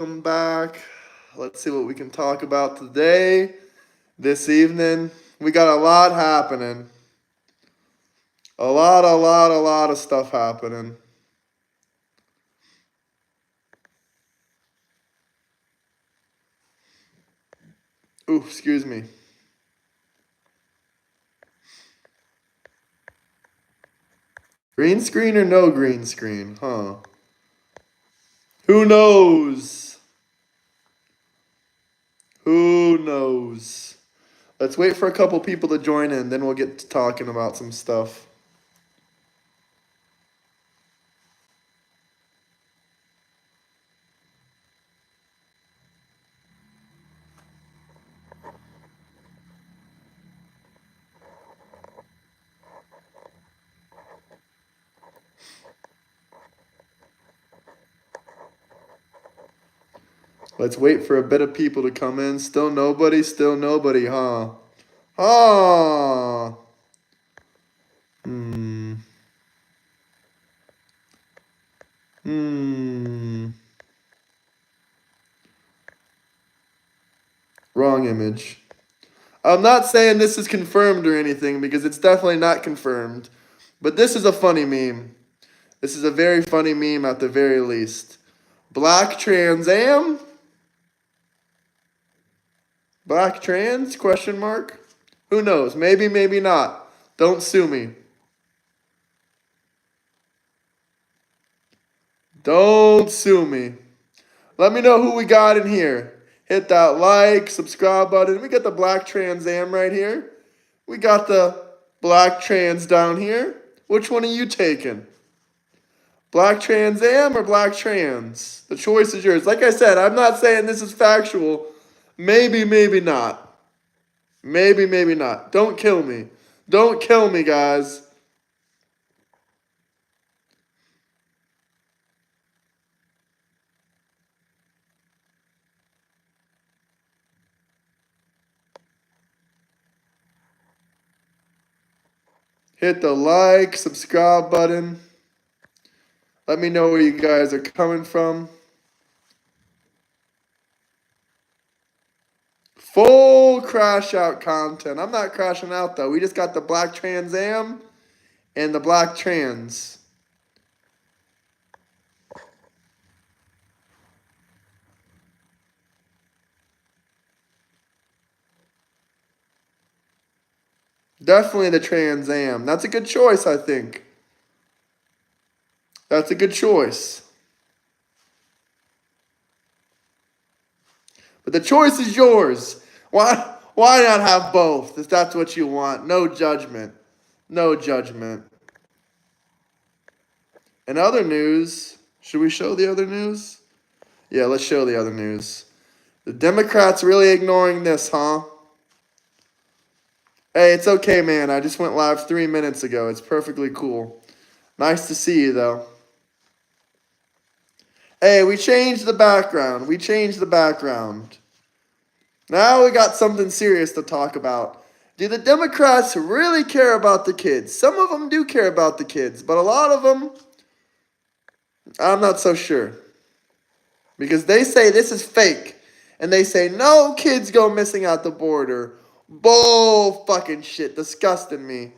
Welcome back. Let's see what we can talk about today, this evening. We got a lot happening. A lot of stuff happening. Ooh, excuse me. Green screen or no green screen? Huh. Who knows? Who knows? Let's wait for a couple people to join in, then we'll get to talking about some stuff. Let's wait for a bit of people to come in. Still nobody, huh? Ah. Hmm. Hmm. Wrong image. I'm not saying this is confirmed or anything because it's definitely not confirmed. But this is a funny meme. This is a very funny meme at the very least. Black Trans Am? Black trans? Question mark? Who knows? Maybe, maybe not. Don't sue me. Don't sue me. Let me know who we got in here. Hit that like, subscribe button. We got the Black Trans Am right here. We got the Black Trans down here. Which one are you taking? Black Trans Am or Black Trans? The choice is yours. Like I said, I'm not saying this is factual. Maybe, maybe not. Maybe, maybe not. Don't kill me. Don't kill me, guys. Hit the like, subscribe button. Let me know where you guys are coming from. Full crash out content. I'm not crashing out though. We just got the Black Trans Am and the Black Trans. Definitely the Trans Am. That's a good choice, I think. That's a good choice. But the choice is yours. Why not have both if that's what you want? No judgment. No judgment. In other news, should we show the other news? Yeah, let's show the other news. The Democrats really ignoring this, huh? Hey, it's okay, man. I just went live 3 minutes ago. It's perfectly cool. Nice to see you, though. Hey, we changed the background. We changed the background. Now we got something serious to talk about. Do the Democrats really care about the kids? Some of them do care about the kids, but a lot of them, I'm not so sure. Because they say this is fake. And they say no kids go missing at the border. Bull fucking shit. Disgusting me.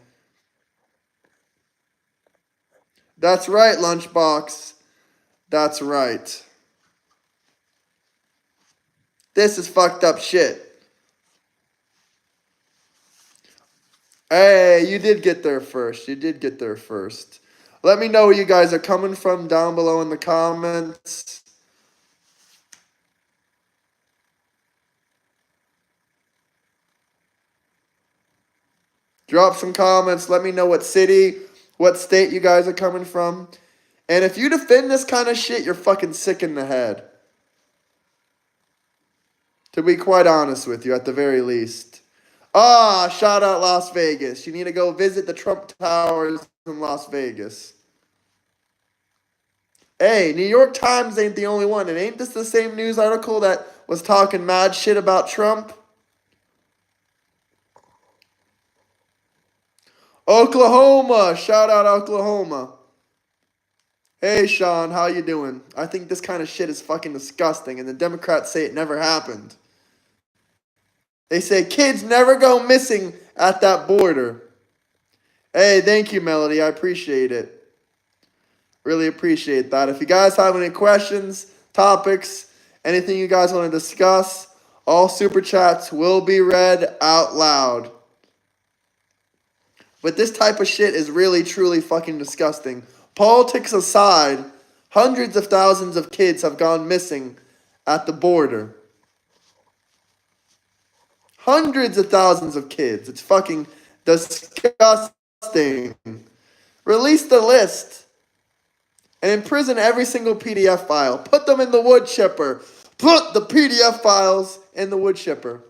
That's right, Lunchbox. That's right. This is fucked up shit. Hey, you did get there first. You did get there first. Let me know where you guys are coming from down below in the comments. Drop some comments. Let me know what city, what state you guys are coming from. And if you defend this kind of shit, you're fucking sick in the head. To be quite honest with you, at the very least. Ah, shout out Las Vegas. You need to go visit the Trump Towers in Las Vegas. Hey, New York Times ain't the only one. And ain't this the same news article that was talking mad shit about Trump? Oklahoma. Shout out Oklahoma. Hey, Sean, how you doing? I think this kind of shit is fucking disgusting, and the Democrats say it never happened. They say kids never go missing at that border. Hey, thank you, Melody. I appreciate it. Really appreciate that. If you guys have any questions, topics, anything you guys want to discuss, all super chats will be read out loud. But this type of shit is really, truly fucking disgusting. Politics aside, hundreds of thousands of kids have gone missing at the border. Hundreds of thousands of kids. It's fucking disgusting. Release the list and imprison every single PDF file. Put them in the wood chipper. Put the PDF files in the wood chipper.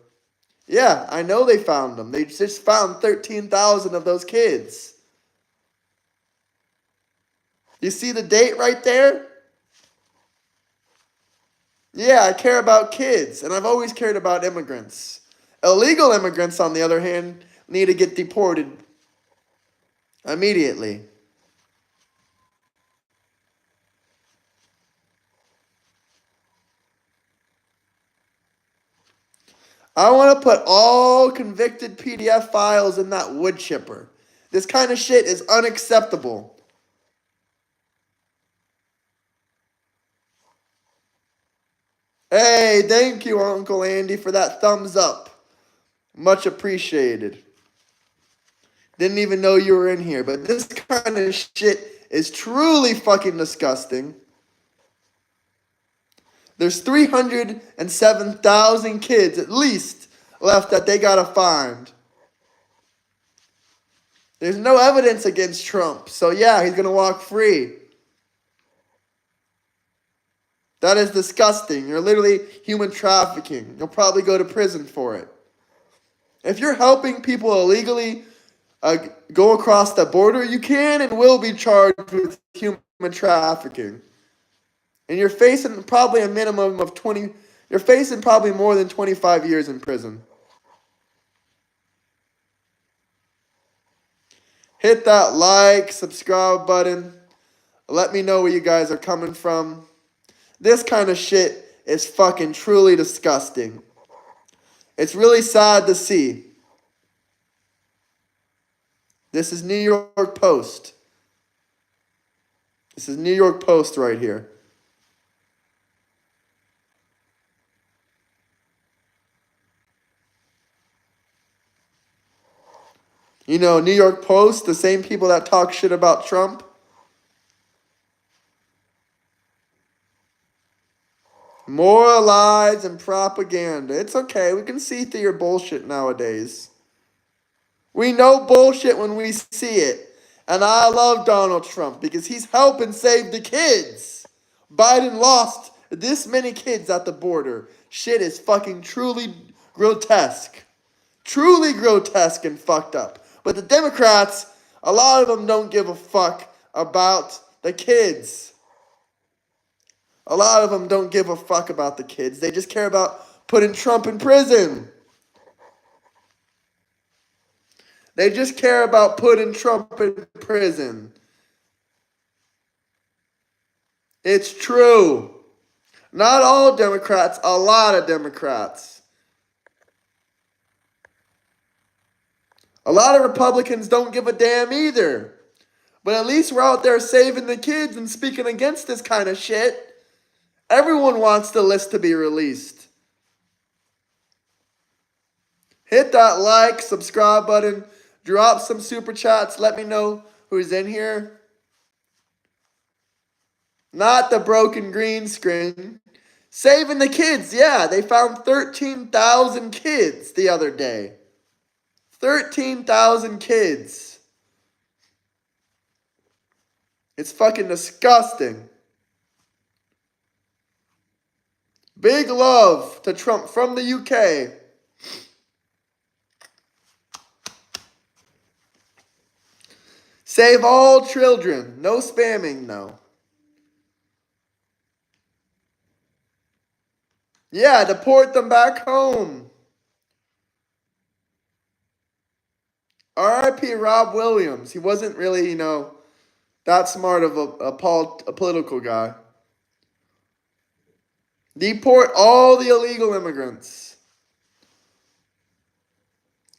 Yeah, I know they found them. They just found 13,000 of those kids. You see the date right there? Yeah, I care about kids, and I've always cared about immigrants. Illegal immigrants, on the other hand, need to get deported immediately. I want to put all convicted PDF files in that wood chipper. This kind of shit is unacceptable. Hey, thank you, Uncle Andy, for that thumbs up. Much appreciated. Didn't even know you were in here, but this kind of shit is truly fucking disgusting. There's 307,000 kids at least left that they gotta find. There's no evidence against Trump, so yeah, he's gonna walk free. That is disgusting. You're literally human trafficking. You'll probably go to prison for it. If you're helping people illegally go across the border, you can and will be charged with human trafficking. And you're facing probably a minimum of 20, you're facing probably more than 25 years in prison. Hit that like, subscribe button. Let me know where you guys are coming from. This kind of shit is fucking truly disgusting. It's really sad to see. This is New York Post. This is New York Post right here. You know, New York Post, the same people that talk shit about Trump. More lies and propaganda. It's okay. We can see through your bullshit nowadays. We know bullshit when we see it. And I love Donald Trump because he's helping save the kids. Biden lost this many kids at the border. Shit is fucking truly grotesque. Truly grotesque and fucked up. But the Democrats, a lot of them don't give a fuck about the kids. A lot of them don't give a fuck about the kids. They just care about putting Trump in prison. They just care about putting Trump in prison. It's true. Not all Democrats, a lot of Democrats. A lot of Republicans don't give a damn either. But at least we're out there saving the kids and speaking against this kind of shit. Everyone wants the list to be released. Hit that like, subscribe button, drop some super chats, let me know who's in here. Not the broken green screen. Saving the kids, yeah, they found 13,000 kids the other day. 13,000 kids. It's fucking disgusting. Big love to Trump from the UK. Save all children. No spamming, no. Yeah, deport them back home. R.I.P. Rob Williams. He wasn't really, That smart of a political guy. Deport all the illegal immigrants.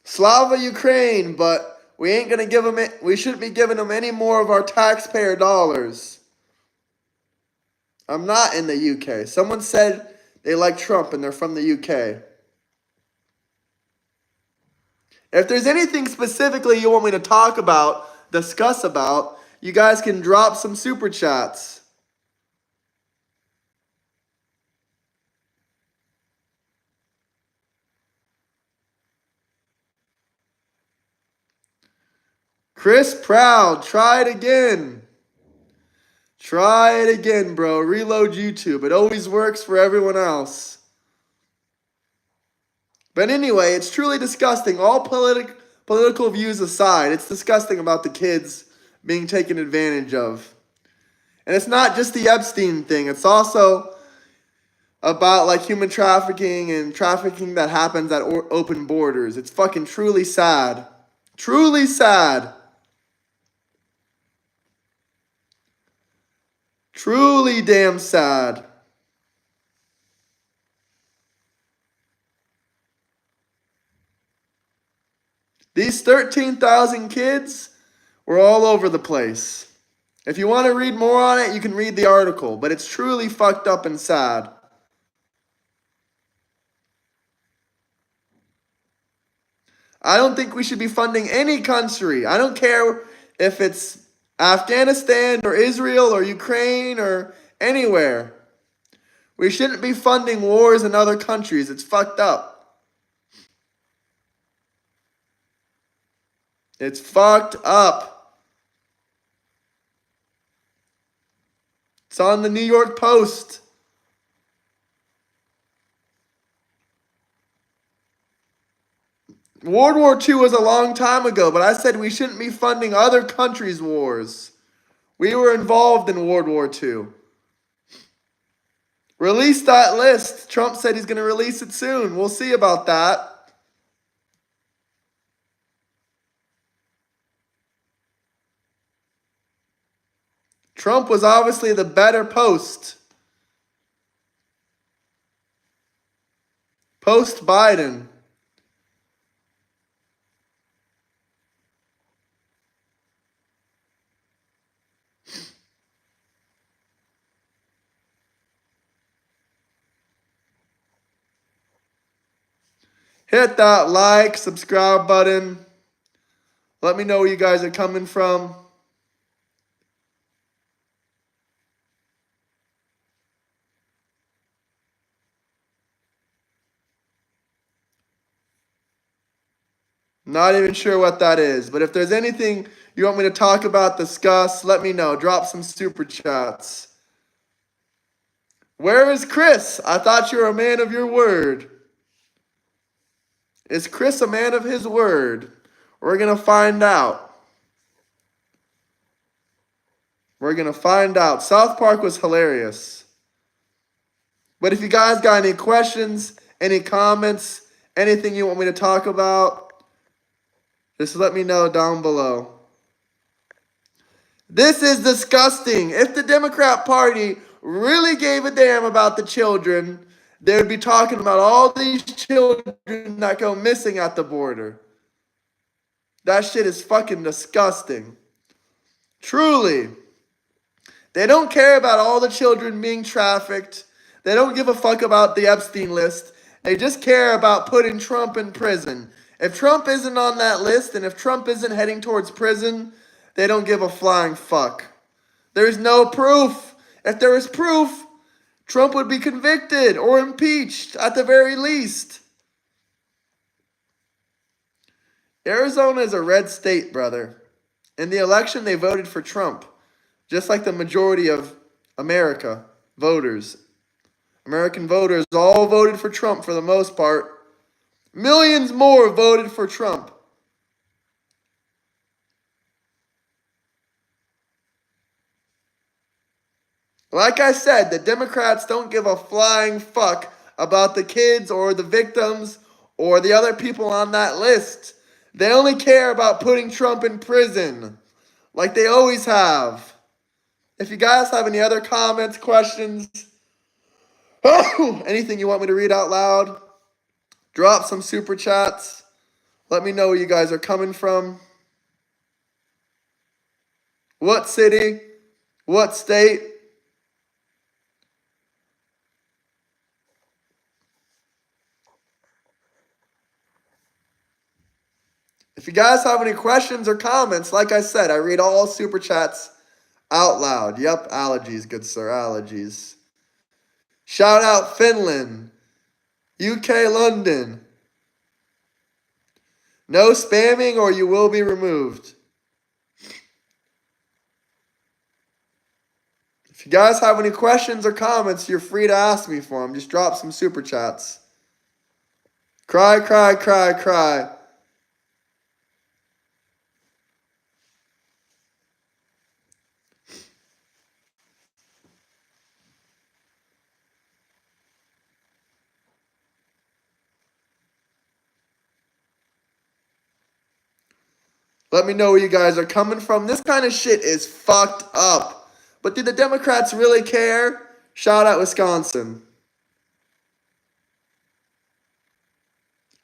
Slava Ukraine, but we ain't gonna give them it. We shouldn't be giving them any more of our taxpayer dollars. I'm not in the UK. Someone said they like Trump and they're from the UK. If there's anything specifically you want me to talk about, discuss about, you guys can drop some super chats. Chris Proud, try it again. Try it again, bro. Reload YouTube. It always works for everyone else. But anyway, it's truly disgusting. All political views aside, it's disgusting about the kids being taken advantage of. And it's not just the Epstein thing. It's also about like human trafficking and trafficking that happens at open borders. It's fucking truly sad. Truly sad. Truly damn sad. These 13,000 kids were all over the place. If you want to read more on it, you can read the article, but it's truly fucked up and sad. I don't think we should be funding any country. I don't care if it's Afghanistan or Israel or Ukraine or anywhere. We shouldn't be funding wars in other countries. It's fucked up. It's fucked up. It's on the New York Post. World War II was a long time ago, but I said we shouldn't be funding other countries' wars. We were involved in World War II. Release that list. Trump said he's going to release it soon. We'll see about that. Trump was obviously the better post. Post Biden. Hit that like, subscribe button. Let me know where you guys are coming from. Not even sure what that is, but if there's anything you want me to talk about, discuss, let me know. Drop some super chats. Where is Chris? I thought you were a man of your word. Is Chris a man of his word? We're going to find out. We're going to find out. South Park was hilarious. But if you guys got any questions, any comments, anything you want me to talk about, just let me know down below. This is disgusting. If the Democrat Party really gave a damn about the children, they would be talking about all these children that go missing at the border. That shit is fucking disgusting. Truly. They don't care about all the children being trafficked. They don't give a fuck about the Epstein list. They just care about putting Trump in prison. If Trump isn't on that list and if Trump isn't heading towards prison, they don't give a flying fuck. There's no proof. If there was proof, Trump would be convicted or impeached at the very least. Arizona is a red state, brother. In the election, they voted for Trump, just like the majority of America voters. American voters all voted for Trump for the most part. Millions more voted for Trump. Like I said, the Democrats don't give a flying fuck about the kids or the victims or the other people on that list. They only care about putting Trump in prison, like they always have. If you guys have any other comments, questions, anything you want me to read out loud, drop some super chats. Let me know where you guys are coming from. What city? What state? If you guys have any questions or comments, like I said, I read all super chats out loud. Yep, allergies, good sir, allergies. Shout out Finland, UK, London. No spamming or you will be removed. If you guys have any questions or comments, you're free to ask me for them. Just drop some super chats. Cry, cry, cry, cry. Let me know where you guys are coming from. This kind of shit is fucked up. But do the Democrats really care? Shout out Wisconsin.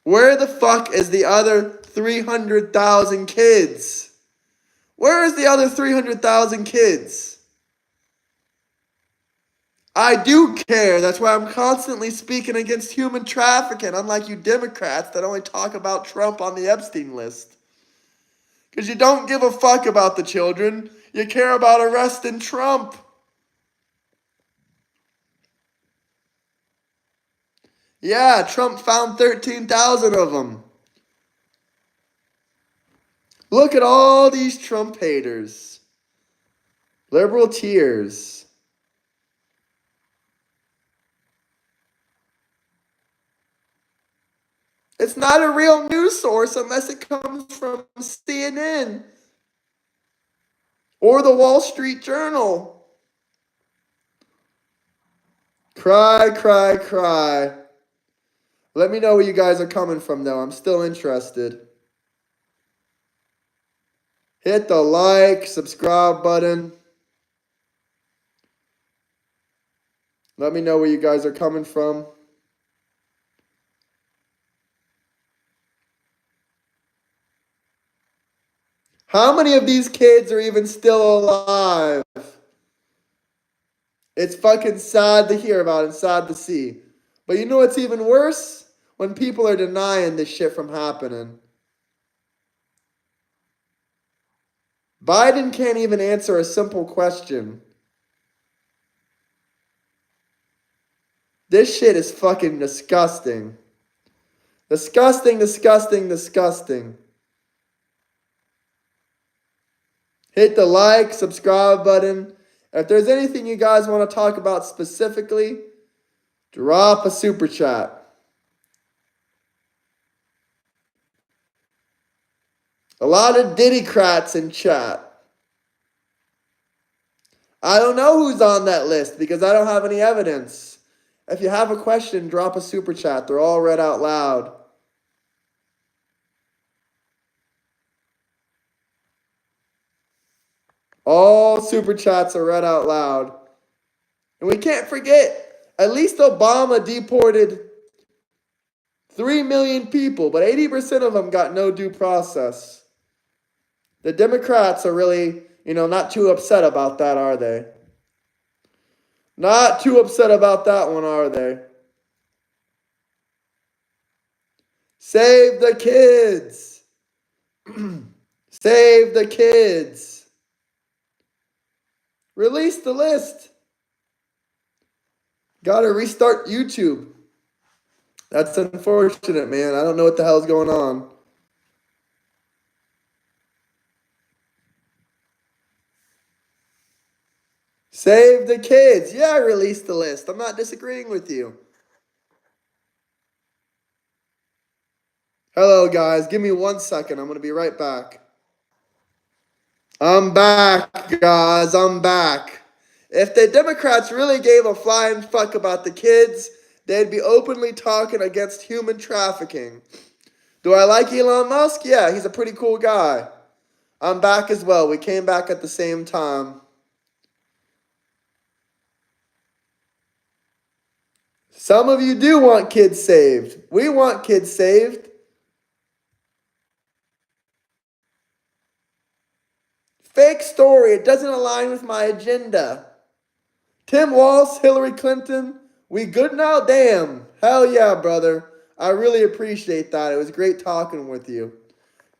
Where the fuck is the other 300,000 kids? Where is the other 300,000 kids? I do care. That's why I'm constantly speaking against human trafficking, unlike you Democrats that only talk about Trump on the Epstein list. Because you don't give a fuck about the children. You care about arresting Trump. Yeah, Trump found 13,000 of them. Look at all these Trump haters. Liberal tears. It's not a real news source unless it comes from CNN or the Wall Street Journal. Cry, cry, cry. Let me know where you guys are coming from, though. I'm still interested. Hit the like, subscribe button. Let me know where you guys are coming from. How many of these kids are even still alive? It's fucking sad to hear about and sad to see. But you know what's even worse? When people are denying this shit from happening. Biden can't even answer a simple question. This shit is fucking disgusting. Disgusting, disgusting, disgusting. Hit the like, subscribe button. If there's anything you guys want to talk about specifically, drop a super chat. A lot of Diddycrats in chat. I don't know who's on that list because I don't have any evidence. If you have a question, drop a super chat. They're all read out loud. All super chats are read out loud. And we can't forget, at least Obama deported 3 million people, but 80% of them got no due process. The Democrats are really, not too upset about that, are they? Not too upset about that one, are they? Save the kids. Save the kids. Release the list. Gotta restart YouTube. That's unfortunate, man. I don't know what the hell's going on. Save the kids. Yeah, release the list. I'm not disagreeing with you. Hello, guys. Give me 1 second. I'm going to be right back. I'm back, guys. I'm back. If the Democrats really gave a flying fuck about the kids, they'd be openly talking against human trafficking. Do I like Elon Musk? Yeah, he's a pretty cool guy. I'm back as well. We came back at the same time. Some of you do want kids saved. We want kids saved. Fake story. It doesn't align with my agenda. Tim Walsh, Hillary Clinton. We good now? Damn. Hell yeah, brother. I really appreciate that. It was great talking with you.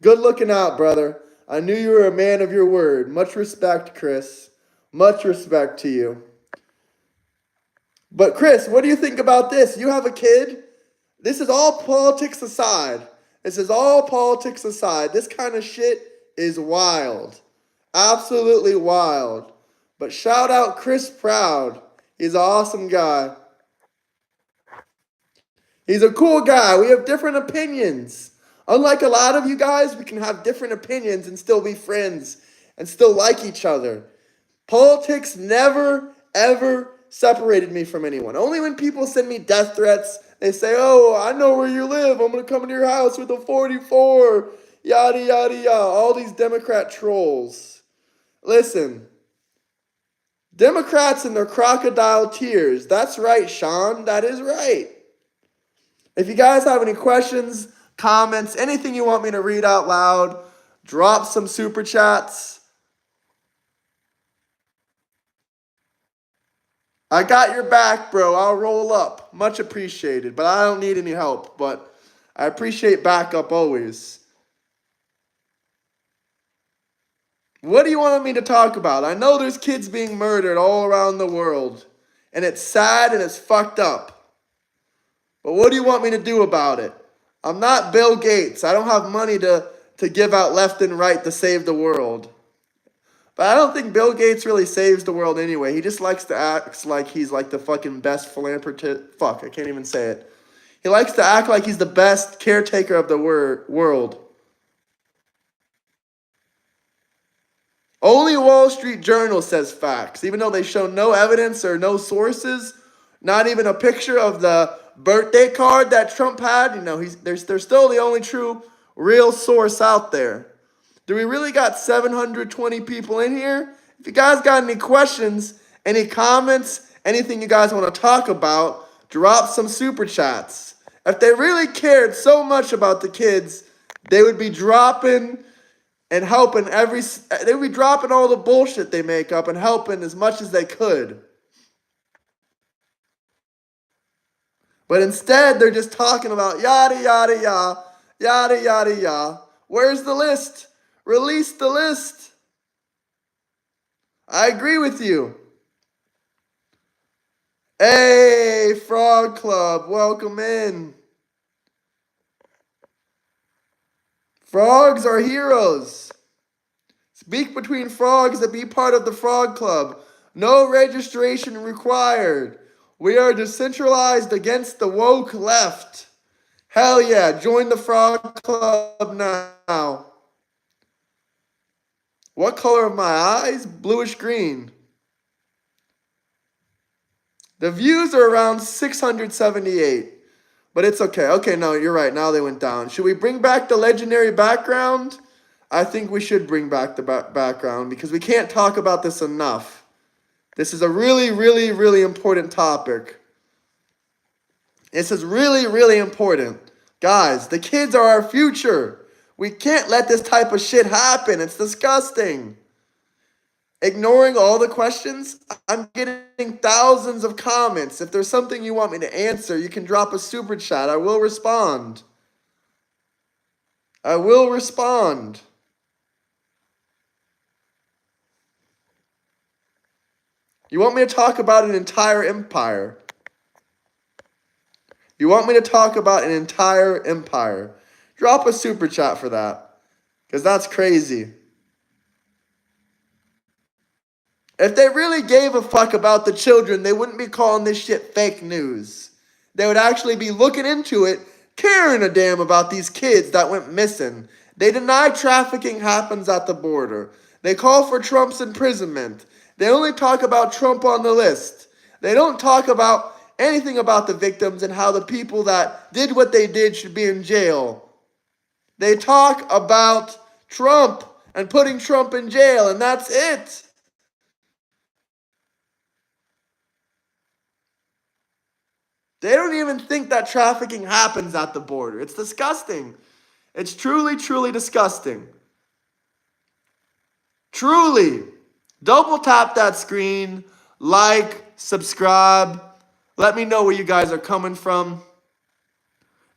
Good looking out, brother. I knew you were a man of your word. Much respect, Chris. Much respect to you. But Chris, what do you think about this? You have a kid? This is all politics aside. This is all politics aside. This kind of shit is wild. Absolutely wild. But shout out Chris Proud. He's an awesome guy. He's a cool guy. We have different opinions. Unlike a lot of you guys, we can have different opinions and still be friends and still like each other. Politics never, ever separated me from anyone. Only when people send me death threats, they say, oh, I know where you live. I'm going to come into your house with a 44. Yada, yada, yada. All these Democrat trolls. Listen. Democrats and their crocodile tears. That's right, Sean. That is right. If you guys have any questions, comments, anything you want me to read out loud, drop some super chats. I got your back, bro. I'll roll up. Much appreciated. But I don't need any help. But I appreciate backup always. What do you want me to talk about? I know there's kids being murdered all around the world. And it's sad and it's fucked up. But what do you want me to do about it? I'm not Bill Gates. I don't have money to give out left and right to save the world. But I don't think Bill Gates really saves the world anyway. He just likes to act like he's like the fucking best philanthropist. Fuck, I can't even say it. He likes to act like he's the best caretaker of the world. Only Wall Street Journal says facts, even though they show no evidence or no sources, not even a picture of the birthday card that Trump had. You know, they're still the only true, real source out there. Do we really got 720 people in here? If you guys got any questions, any comments, anything you guys want to talk about, drop some super chats. If they really cared so much about the kids, they would be dropping and helping they would be dropping all the bullshit they make up and helping as much as they could. But instead, they're just talking about yada, yada, yada, yada, yada, yada. Where's the list? Release the list. I agree with you. Hey, Frog Club, welcome in. Frogs are heroes. Speak between frogs to be part of the Frog Club. No registration required. We are decentralized against the woke left. Hell yeah, join the Frog Club now. What color are my eyes? Bluish green. The views are around 678. But it's okay. Okay, no, you're right. Now they went down. Should we bring back the legendary background? I think we should bring back the background because we can't talk about this enough. This is a really, really, really important topic. This is really, really important. Guys, the kids are our future. We can't let this type of shit happen. It's disgusting. Ignoring all the questions, I'm getting thousands of comments. If there's something you want me to answer, you can drop a super chat. I will respond. I will respond. You want me to talk about an entire empire? You want me to talk about an entire empire? Drop a super chat for that. Because that's crazy. If they really gave a fuck about the children, they wouldn't be calling this shit fake news. They would actually be looking into it, caring a damn about these kids that went missing. They deny trafficking happens at the border. They call for Trump's imprisonment. They only talk about Trump on the list. They don't talk about anything about the victims and how the people that did what they did should be in jail. They talk about Trump and putting Trump in jail, and that's it. They don't even think that trafficking happens at the border. It's disgusting. It's truly, truly disgusting. Truly. Double tap that screen, like, subscribe. Let me know where you guys are coming from.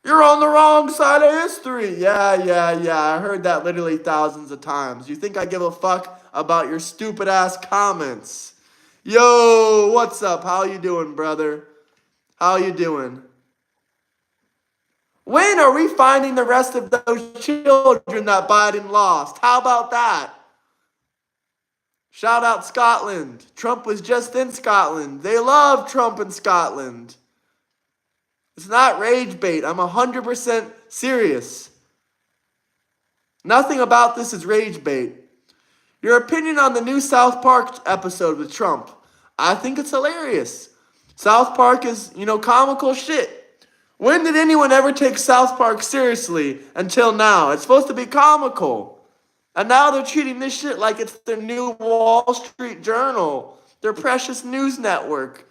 You're on the wrong side of history. Yeah. I heard that literally thousands of times. You think I give a fuck about your stupid ass comments? Yo, what's up? How you doing, brother? How you doing? When are we finding the rest of those children that Biden lost? How about that? Shout out Scotland. Trump was just in Scotland. They love Trump in Scotland. It's not rage bait. I'm 100% serious. Nothing about this is rage bait. Your opinion on the new South Park episode with Trump. I think it's hilarious. South Park is, comical shit. When did anyone ever take South Park seriously until now? It's supposed to be comical. And now they're treating this shit like it's their new Wall Street Journal, their precious news network.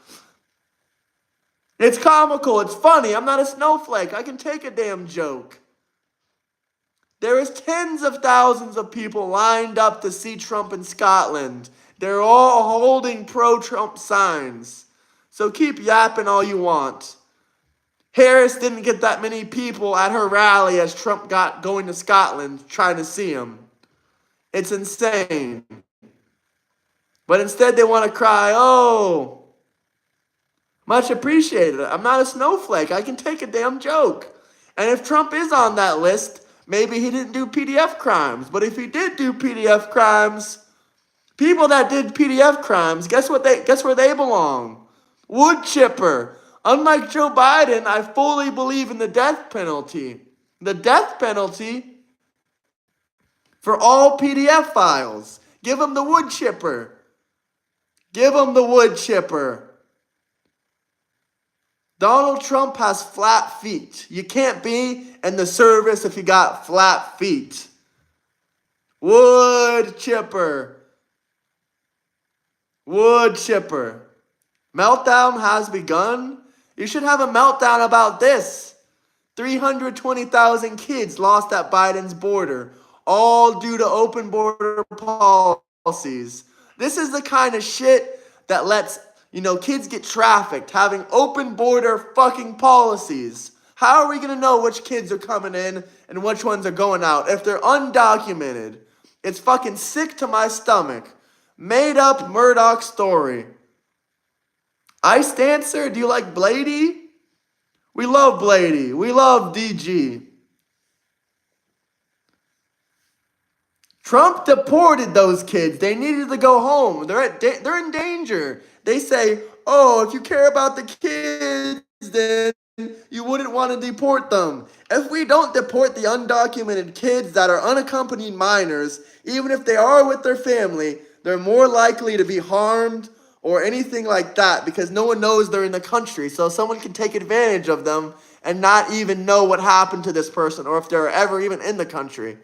It's comical. It's funny. I'm not a snowflake. I can take a damn joke. There is tens of thousands of people lined up to see Trump in Scotland. They're all holding pro-Trump signs. So keep yapping all you want. Harris didn't get that many people at her rally as Trump got going to Scotland trying to see him. It's insane. But instead they want to cry, oh, much appreciated. I'm not a snowflake. I can take a damn joke. And if Trump is on that list, maybe he didn't do PDF crimes. But if he did do PDF crimes, people that did PDF crimes, guess where they belong? Wood chipper. Unlike Joe Biden, I fully believe in the death penalty. The death penalty for all PDF files. Give him the wood chipper. Give him the wood chipper. Donald Trump has flat feet. You can't be in the service if you got flat feet. Wood chipper. Wood chipper. Meltdown has begun. You should have a meltdown about this. 320,000 kids lost at Biden's border, all due to open border policies. This is the kind of shit that lets, kids get trafficked, having open border fucking policies. How are we going to know which kids are coming in and which ones are going out if they're undocumented? It's fucking sick to my stomach. Made up Murdoch story. Ice Dancer, do you like Blady? We love Blady. We love DG. Trump deported those kids. They needed to go home. They're in danger. They say, oh, if you care about the kids, then you wouldn't want to deport them. If we don't deport the undocumented kids that are unaccompanied minors, even if they are with their family, they're more likely to be harmed or anything like that because no one knows they're in the country. So someone can take advantage of them and not even know what happened to this person or if they're ever even in the country.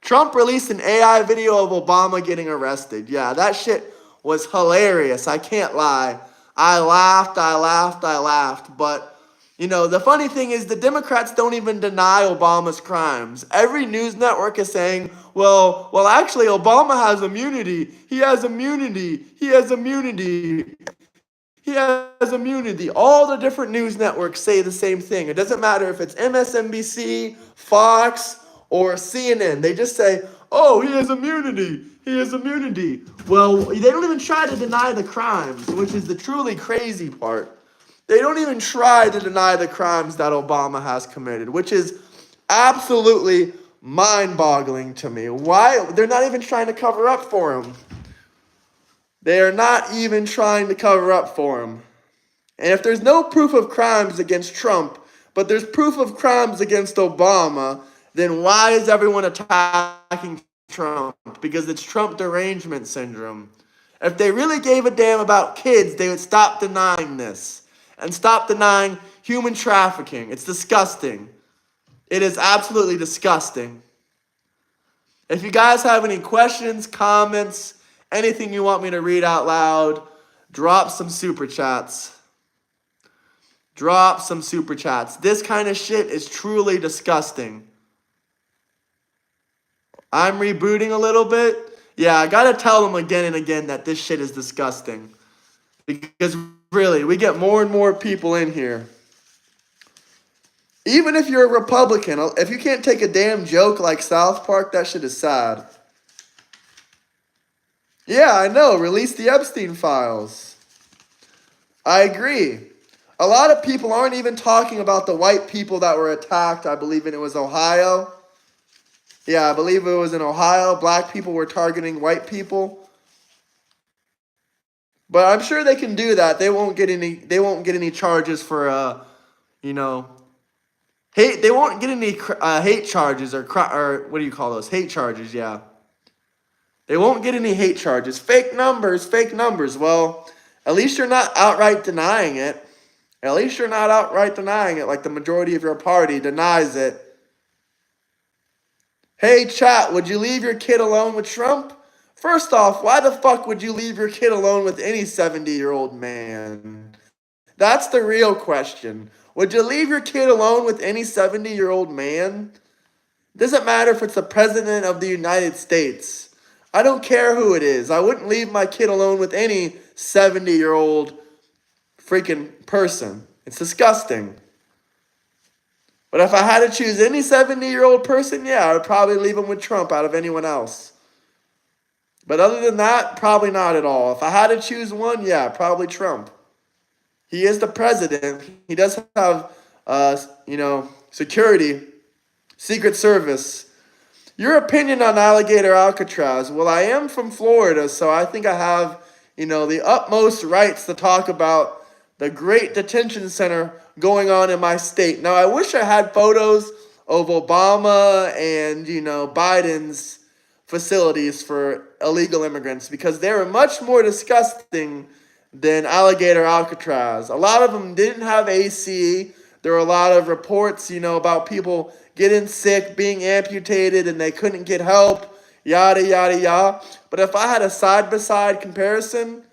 Trump released an AI video of Obama getting arrested. Yeah, that shit was hilarious. I can't lie. I laughed. But, the funny thing is the Democrats don't even deny Obama's crimes. Every news network is saying, well, actually, Obama has immunity. He has immunity. All the different news networks say the same thing. It doesn't matter if it's MSNBC, Fox, or CNN. They just say, oh, he has immunity. Well, they don't even try to deny the crimes, which is the truly crazy part. They don't even try to deny the crimes that Obama has committed, which is absolutely mind-boggling to me. Why? They're not even trying to cover up for him. They are not even trying to cover up for him. And if there's no proof of crimes against Trump, but there's proof of crimes against Obama, then why is everyone attacking Trump? Because it's Trump derangement syndrome. If they really gave a damn about kids, they would stop denying this and stop denying human trafficking. It's disgusting. It is absolutely disgusting. If you guys have any questions, comments, anything you want me to read out loud, drop some super chats. Drop some super chats. This kind of shit is truly disgusting. I'm rebooting a little bit. Yeah, I gotta tell them again and again that this shit is disgusting. Because really, we get more and more people in here. Even if you're a Republican, if you can't take a damn joke like South Park, that shit is sad. Yeah, I know. Release the Epstein files. I agree. A lot of people aren't even talking about the white people that were attacked. I believe it was Ohio. Yeah, I believe it was in Ohio. Black people were targeting white people. But I'm sure they can do that. They won't get any charges for hate. They won't get any hate charges or what do you call those? Hate charges, yeah. They won't get any hate charges. Fake numbers, fake numbers. Well, at least you're not outright denying it. At least you're not outright denying it like the majority of your party denies it. Hey, chat, would you leave your kid alone with Trump? First off, why the fuck would you leave your kid alone with any 70-year-old man? That's the real question. Would you leave your kid alone with any 70-year-old man? Doesn't matter if it's the president of the United States. I don't care who it is. I wouldn't leave my kid alone with any 70-year-old freaking person. It's disgusting. But if I had to choose any 70-year-old person, yeah, I would probably leave him with Trump out of anyone else. But other than that, probably not at all. If I had to choose one, yeah, probably Trump. He is the president. He does have, security, Secret Service. Your opinion on Alligator Alcatraz? Well, I am from Florida, so I think I have, the utmost rights to talk about the great detention center going on in my state. Now, I wish I had photos of Obama and, Biden's facilities for illegal immigrants because they were much more disgusting than Alligator Alcatraz. A lot of them didn't have AC. There were a lot of reports, about people getting sick, being amputated, and they couldn't get help, yada, yada, yada. But if I had a side-by-side comparison,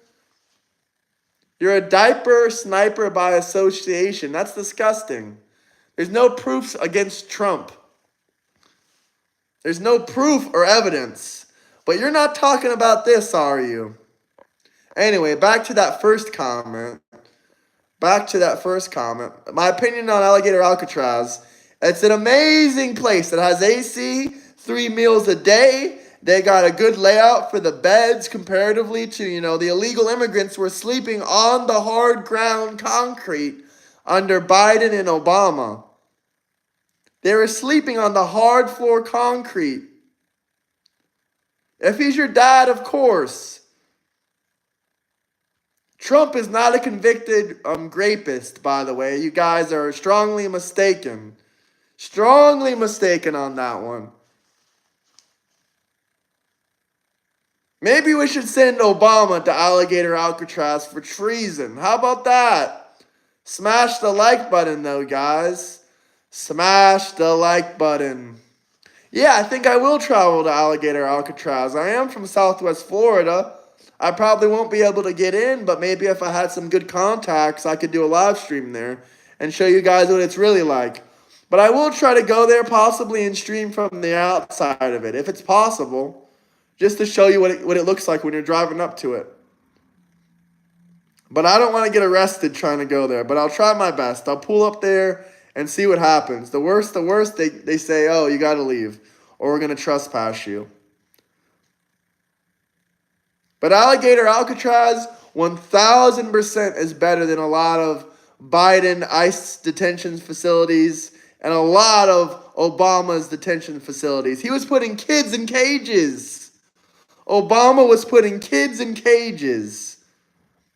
you're a diaper sniper by association. That's disgusting. There's no proofs against Trump. There's no proof or evidence. But you're not talking about this, are you? Anyway, back to that first comment. My opinion on Alligator Alcatraz. It's an amazing place. It has AC, 3 meals a day. They got a good layout for the beds comparatively to, the illegal immigrants were sleeping on the hard ground concrete under Biden and Obama. They were sleeping on the hard floor concrete. If he's your dad, of course. Trump is not a convicted rapist, by the way. You guys are strongly mistaken. Strongly mistaken on that one. Maybe we should send Obama to Alligator Alcatraz for treason. How about that? Smash the like button, though, guys. Smash the like button. Yeah, I think I will travel to Alligator Alcatraz. I am from Southwest Florida. I probably won't be able to get in, but maybe if I had some good contacts, I could do a live stream there and show you guys what it's really like. But I will try to go there possibly and stream from the outside of it, if it's possible, just to show you what it looks like when you're driving up to it. But I don't want to get arrested trying to go there, but I'll try my best. I'll pull up there and see what happens. The worst, they say, oh, you got to leave, or we're going to trespass you. But Alligator Alcatraz, 1,000% is better than a lot of Biden ICE detention facilities and a lot of Obama's detention facilities. He was putting kids in cages. Obama was putting kids in cages.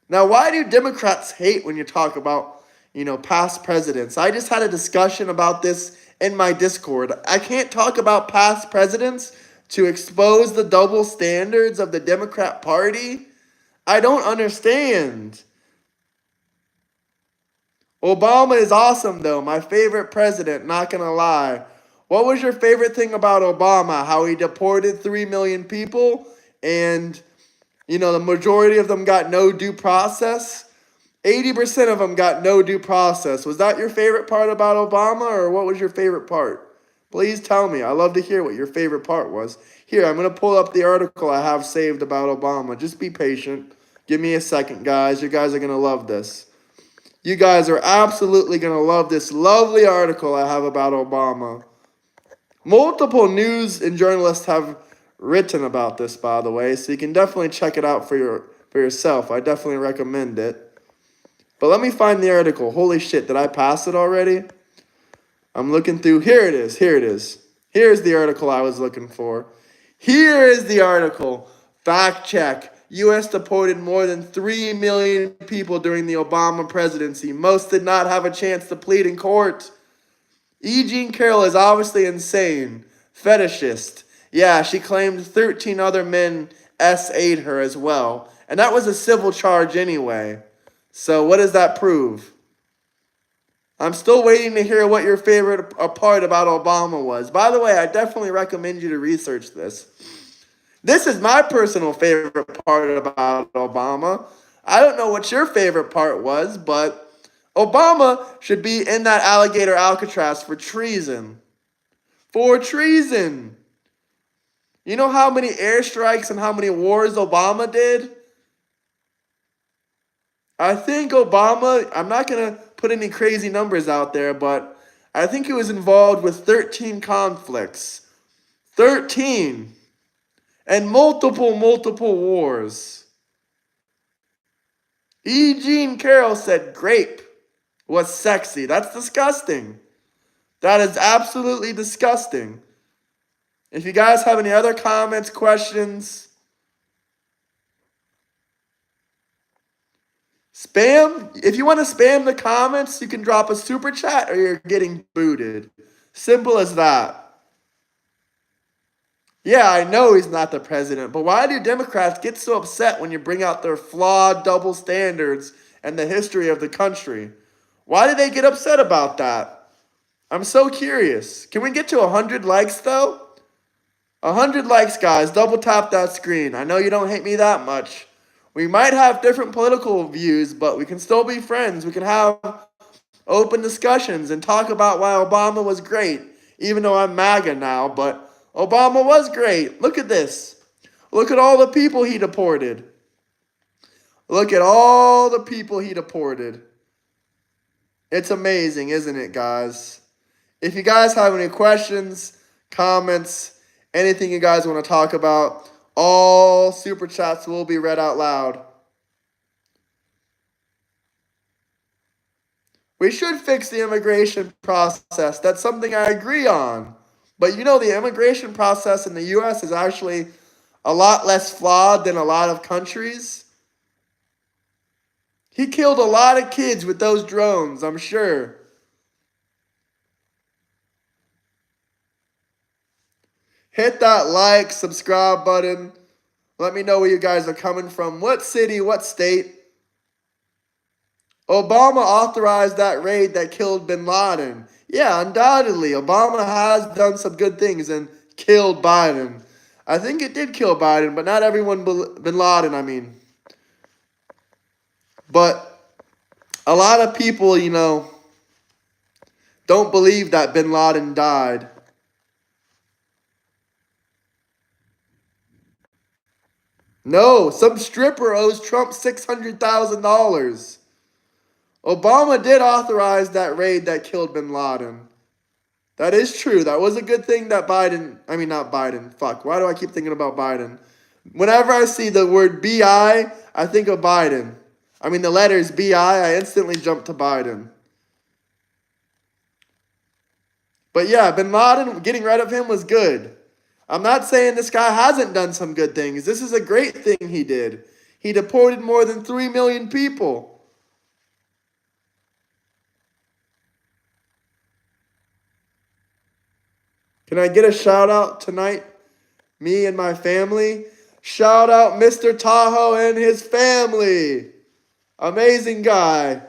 Now, why do Democrats hate when you talk about, past presidents? I just had a discussion about this in my Discord. I can't talk about past presidents to expose the double standards of the Democrat Party? I don't understand. Obama is awesome, though. My favorite president, not going to lie. What was your favorite thing about Obama? How he deported 3 million people and, the majority of them got no due process? 80% of them got no due process. Was that your favorite part about Obama, or what was your favorite part? Please tell me. I love to hear what your favorite part was. Here, I'm going to pull up the article I have saved about Obama. Just be patient. Give me a second, guys. You guys are going to love this. You guys are absolutely going to love this lovely article I have about Obama. Multiple news and journalists have written about this, by the way, so you can definitely check it out for yourself. I definitely recommend it. But let me find the article. Holy shit, did I pass it already? I'm looking through. Here it is. Here it is. Here's the article I was looking for. Here is the article. Fact check. U.S. deported more than 3 million people during the Obama presidency. Most did not have a chance to plead in court. E. Jean Carroll is obviously insane. Fetishist. Yeah, she claimed 13 other men S.A.'d her as well. And that was a civil charge anyway. So what does that prove? I'm still waiting to hear what your favorite part about Obama was. By the way, I definitely recommend you to research this. This is my personal favorite part about Obama. I don't know what your favorite part was, but Obama should be in that alligator Alcatraz for treason. For treason. You know how many airstrikes and how many wars Obama did? I think Obama, I'm not going to put any crazy numbers out there, but I think he was involved with 13 conflicts. 13. And multiple wars. E. Jean Carroll said grape was sexy. That's disgusting. That is absolutely disgusting. If you guys have any other comments, questions, spam. If you want to spam the comments, you can drop a super chat or you're getting booted. Simple as that. Yeah, I know he's not the president, but why do Democrats get so upset when you bring out their flawed double standards and the history of the country? Why do they get upset about that? I'm so curious. Can we get to 100 likes, though? 100 likes, guys. Double tap that screen. I know you don't hate me that much. We might have different political views, but we can still be friends. We can have open discussions and talk about why Obama was great, even though I'm MAGA now, but Obama was great. Look at this. Look at all the people he deported. Look at all the people he deported. It's amazing, isn't it, guys? If you guys have any questions, comments, anything you guys want to talk about, all super chats will be read out loud. We should fix the immigration process. That's something I agree on. But you know, the immigration process in the U.S. is actually a lot less flawed than a lot of countries. He killed a lot of kids with those drones, I'm sure. Hit that like, subscribe button. Let me know where you guys are coming from. What city, what state? Obama authorized that raid that killed bin Laden. Yeah, undoubtedly. Obama has done some good things and killed Biden. I think it did kill Biden, but not everyone, bin Laden, I mean. But a lot of people, you know, don't believe that bin Laden died. No, some stripper owes Trump $600,000. Obama did authorize that raid that killed bin Laden. That is true. That was a good thing that not Biden. Fuck, why do I keep thinking about Biden? Whenever I see the word BI, I think of Biden. The letters BI, I instantly jump to Biden. But yeah, bin Laden, getting rid of him was good. I'm not saying this guy hasn't done some good things. This is a great thing he did. He deported more than 3 million people. Can I get a shout out tonight? Me and my family. Shout out Mr. Tahoe and his family. Amazing guy.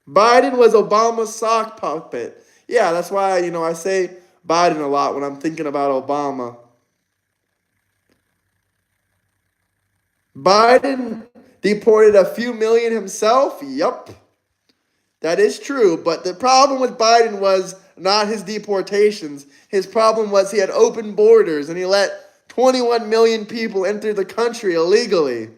Biden was Obama's sock puppet. Yeah, that's why, I say Biden a lot when I'm thinking about Obama. Biden deported a few million himself. Yup, that is true. But the problem with Biden was not his deportations. His problem was he had open borders and he let 21 million people enter the country illegally.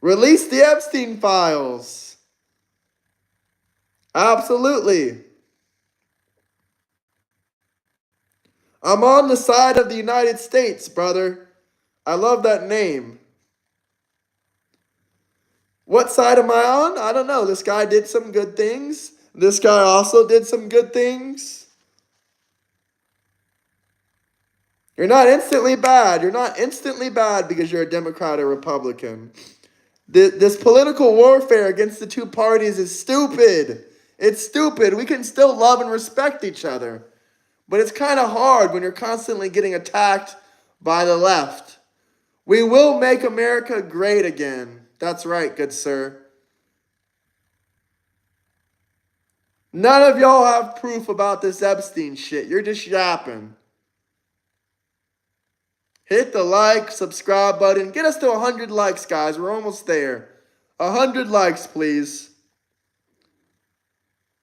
Release the Epstein files. Absolutely. I'm on the side of the United States, brother. I love that name. What side am I on? I don't know. This guy did some good things. This guy also did some good things. You're not instantly bad. You're not instantly bad because you're a Democrat or Republican. This political warfare against the two parties is stupid. It's stupid. We can still love and respect each other. But it's kind of hard when you're constantly getting attacked by the left. We will make America great again. That's right, good sir. None of y'all have proof about this Epstein shit. You're just yapping. Hit the like, subscribe button. Get us to 100 likes, guys. We're almost there. 100 likes, please.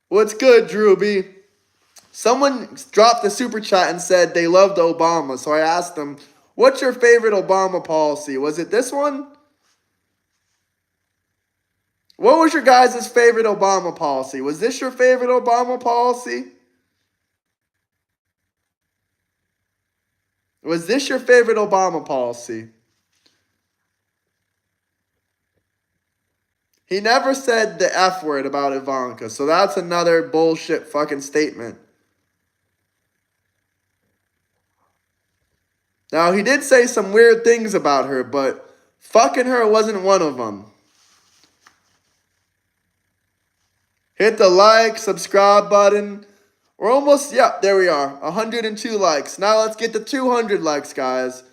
What's good, Drewby? Someone dropped a super chat and said they loved Obama. So I asked them, what's your favorite Obama policy? Was it this one? What was your guys' favorite Obama policy? Was this your favorite Obama policy? Was this your favorite Obama policy? He never said the F word about Ivanka, so that's another bullshit fucking statement. Now, he did say some weird things about her, but fucking her wasn't one of them. Hit the like, subscribe button. We're almost, yep, there we are. 102 likes. Now let's get to 200 likes, guys.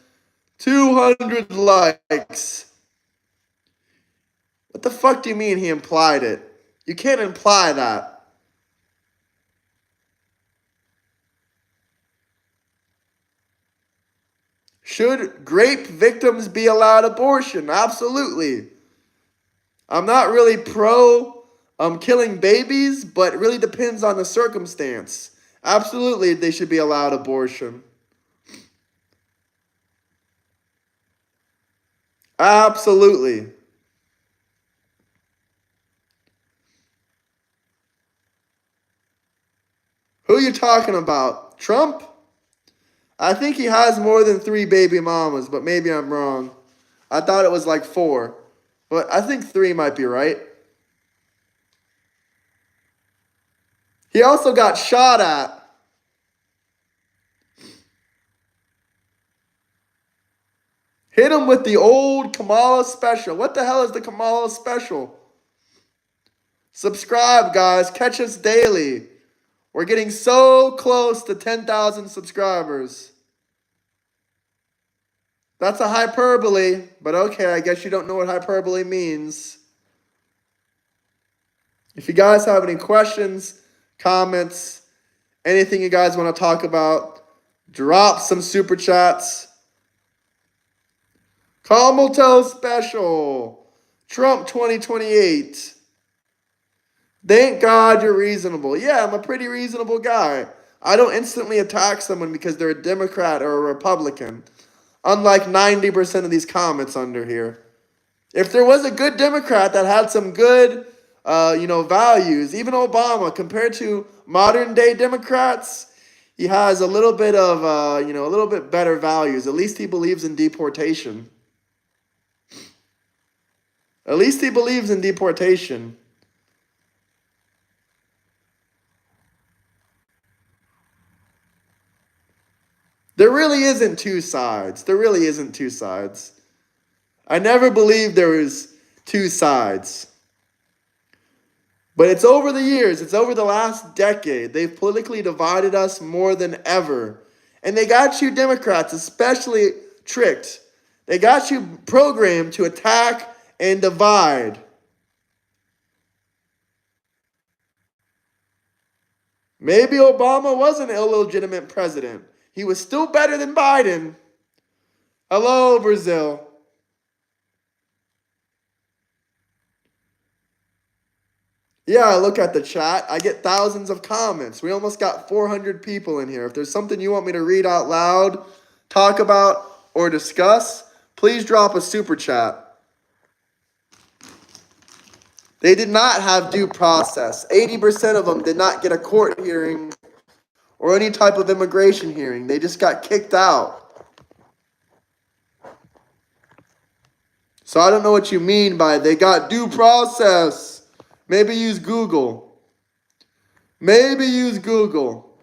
200 likes. What the fuck do you mean he implied it? You can't imply that. Should rape victims be allowed abortion? Absolutely. I'm not really pro killing babies, but it really depends on the circumstance. Absolutely, they should be allowed abortion. Absolutely. Who are you talking about? Trump? I think he has more than 3 baby mamas, but maybe I'm wrong. I thought it was like 4. But I think 3 might be right. He also got shot at. Hit him with the old Kamala special. What the hell is the Kamala special? Subscribe, guys. Catch us daily. We're getting so close to 10,000 subscribers. That's a hyperbole, but okay, I guess you don't know what hyperbole means. If you guys have any questions, comments, anything you guys want to talk about, drop some super chats. Motel special. Trump 2028. Thank God you're reasonable. Yeah, I'm a pretty reasonable guy. I don't instantly attack someone because they're a Democrat or a Republican. Unlike 90% of these comments under here. If there was a good Democrat that had some good, values, even Obama, compared to modern day Democrats, he has a little bit of, a little bit better values. At least he believes in deportation. At least he believes in deportation. There really isn't two sides. There really isn't two sides. I never believed there was two sides. But it's over the years. It's over the last decade. They've politically divided us more than ever. And they got you Democrats especially tricked. They got you programmed to attack and divide. Maybe Obama was an illegitimate president. He was still better than Biden. Hello, Brazil. Yeah, I look at the chat. I get thousands of comments. We almost got 400 people in here. If there's something you want me to read out loud, talk about, or discuss, please drop a super chat. They did not have due process. 80% of them did not get a court hearing or any type of immigration hearing. They just got kicked out. So I don't know what you mean by they got due process. Maybe use Google. Maybe use Google.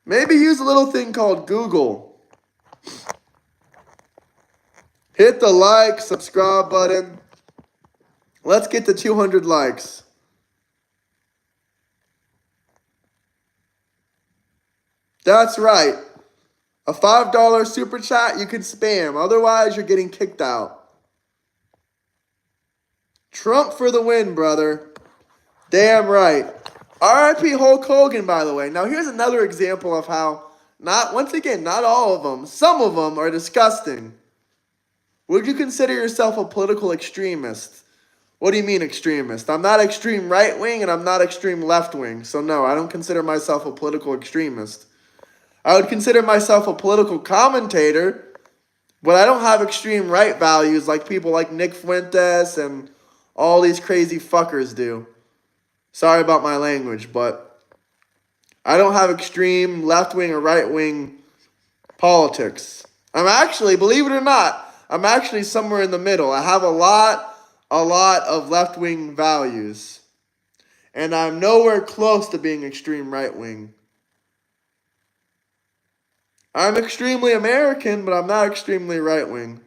Maybe use a little thing called Google. Hit the like, subscribe button. Let's get to 200 likes. That's right. A $5 super chat you can spam. Otherwise, you're getting kicked out. Trump for the win, brother. Damn right. R.I.P. Hulk Hogan, by the way. Now, here's another example of how, once again, not all of them, some of them are disgusting. Would you consider yourself a political extremist? What do you mean extremist? I'm not extreme right-wing and I'm not extreme left-wing. So no, I don't consider myself a political extremist. I would consider myself a political commentator, but I don't have extreme right values like people like Nick Fuentes and all these crazy fuckers do. Sorry about my language, but I don't have extreme left-wing or right-wing politics. I'm actually, believe it or not, I'm actually somewhere in the middle. I have a lot of left-wing values. And I'm nowhere close to being extreme right-wing. I'm extremely American, but I'm not extremely right-wing.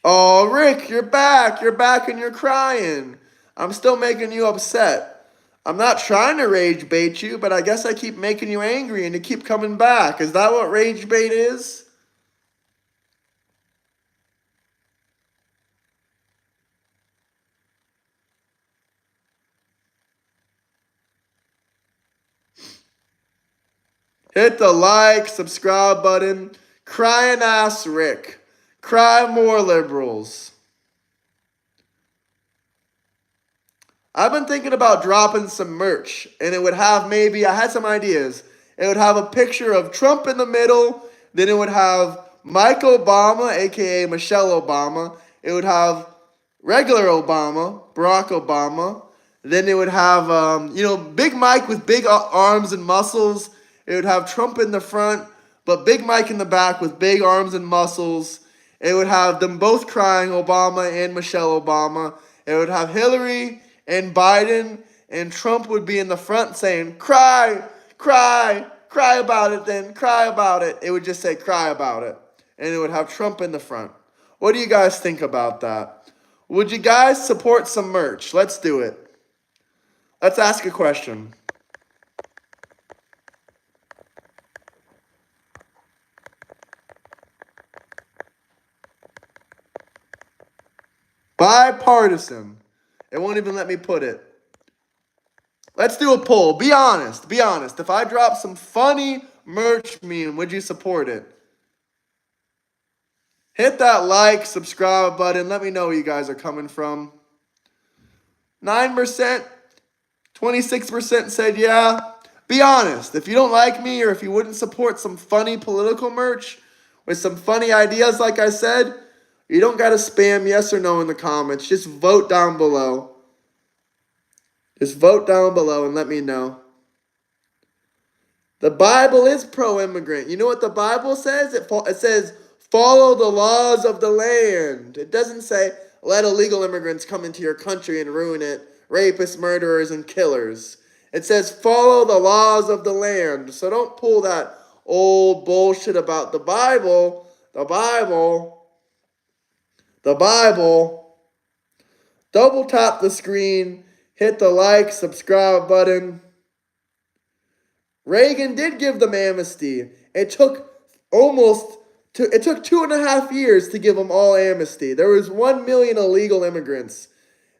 Oh, Rick, you're back. You're back and you're crying. I'm still making you upset. I'm not trying to rage bait you, but I guess I keep making you angry and you keep coming back. Is that what rage bait is? Hit the like, subscribe button. Crying ass Rick. Cry more liberals. I've been thinking about dropping some merch, and it would have maybe, I had some ideas. It would have a picture of Trump in the middle, then it would have Mike Obama, aka Michelle Obama. It would have regular Obama, Barack Obama. Then it would have, Big Mike with big arms and muscles. It would have Trump in the front, but Big Mike in the back with big arms and muscles. It would have them both crying, Obama and Michelle Obama. It would have Hillary and Biden, and Trump would be in the front saying, cry, cry, cry about it then, cry about it. It would just say, cry about it. And it would have Trump in the front. What do you guys think about that? Would you guys support some merch? Let's do it. Let's ask a question. Bipartisan. It won't even let me put it. Let's do a poll. Be honest. Be honest. If I drop some funny merch meme, would you support it? Hit that like, subscribe button. Let me know where you guys are coming from. 9%, 26% said yeah. Be honest. If you don't like me or if you wouldn't support some funny political merch with some funny ideas, like I said, you don't got to spam yes or no in the comments. Just vote down below. Just vote down below and let me know. The Bible is pro-immigrant. You know what the Bible says? It says, follow the laws of the land. It doesn't say, let illegal immigrants come into your country and ruin it. Rapists, murderers, and killers. It says, follow the laws of the land. So don't pull that old bullshit about the Bible. The Bible. Double tap the screen. Hit the like, subscribe button. Reagan did give them amnesty. It took 2.5 years to give them all amnesty. There was 1 million illegal immigrants.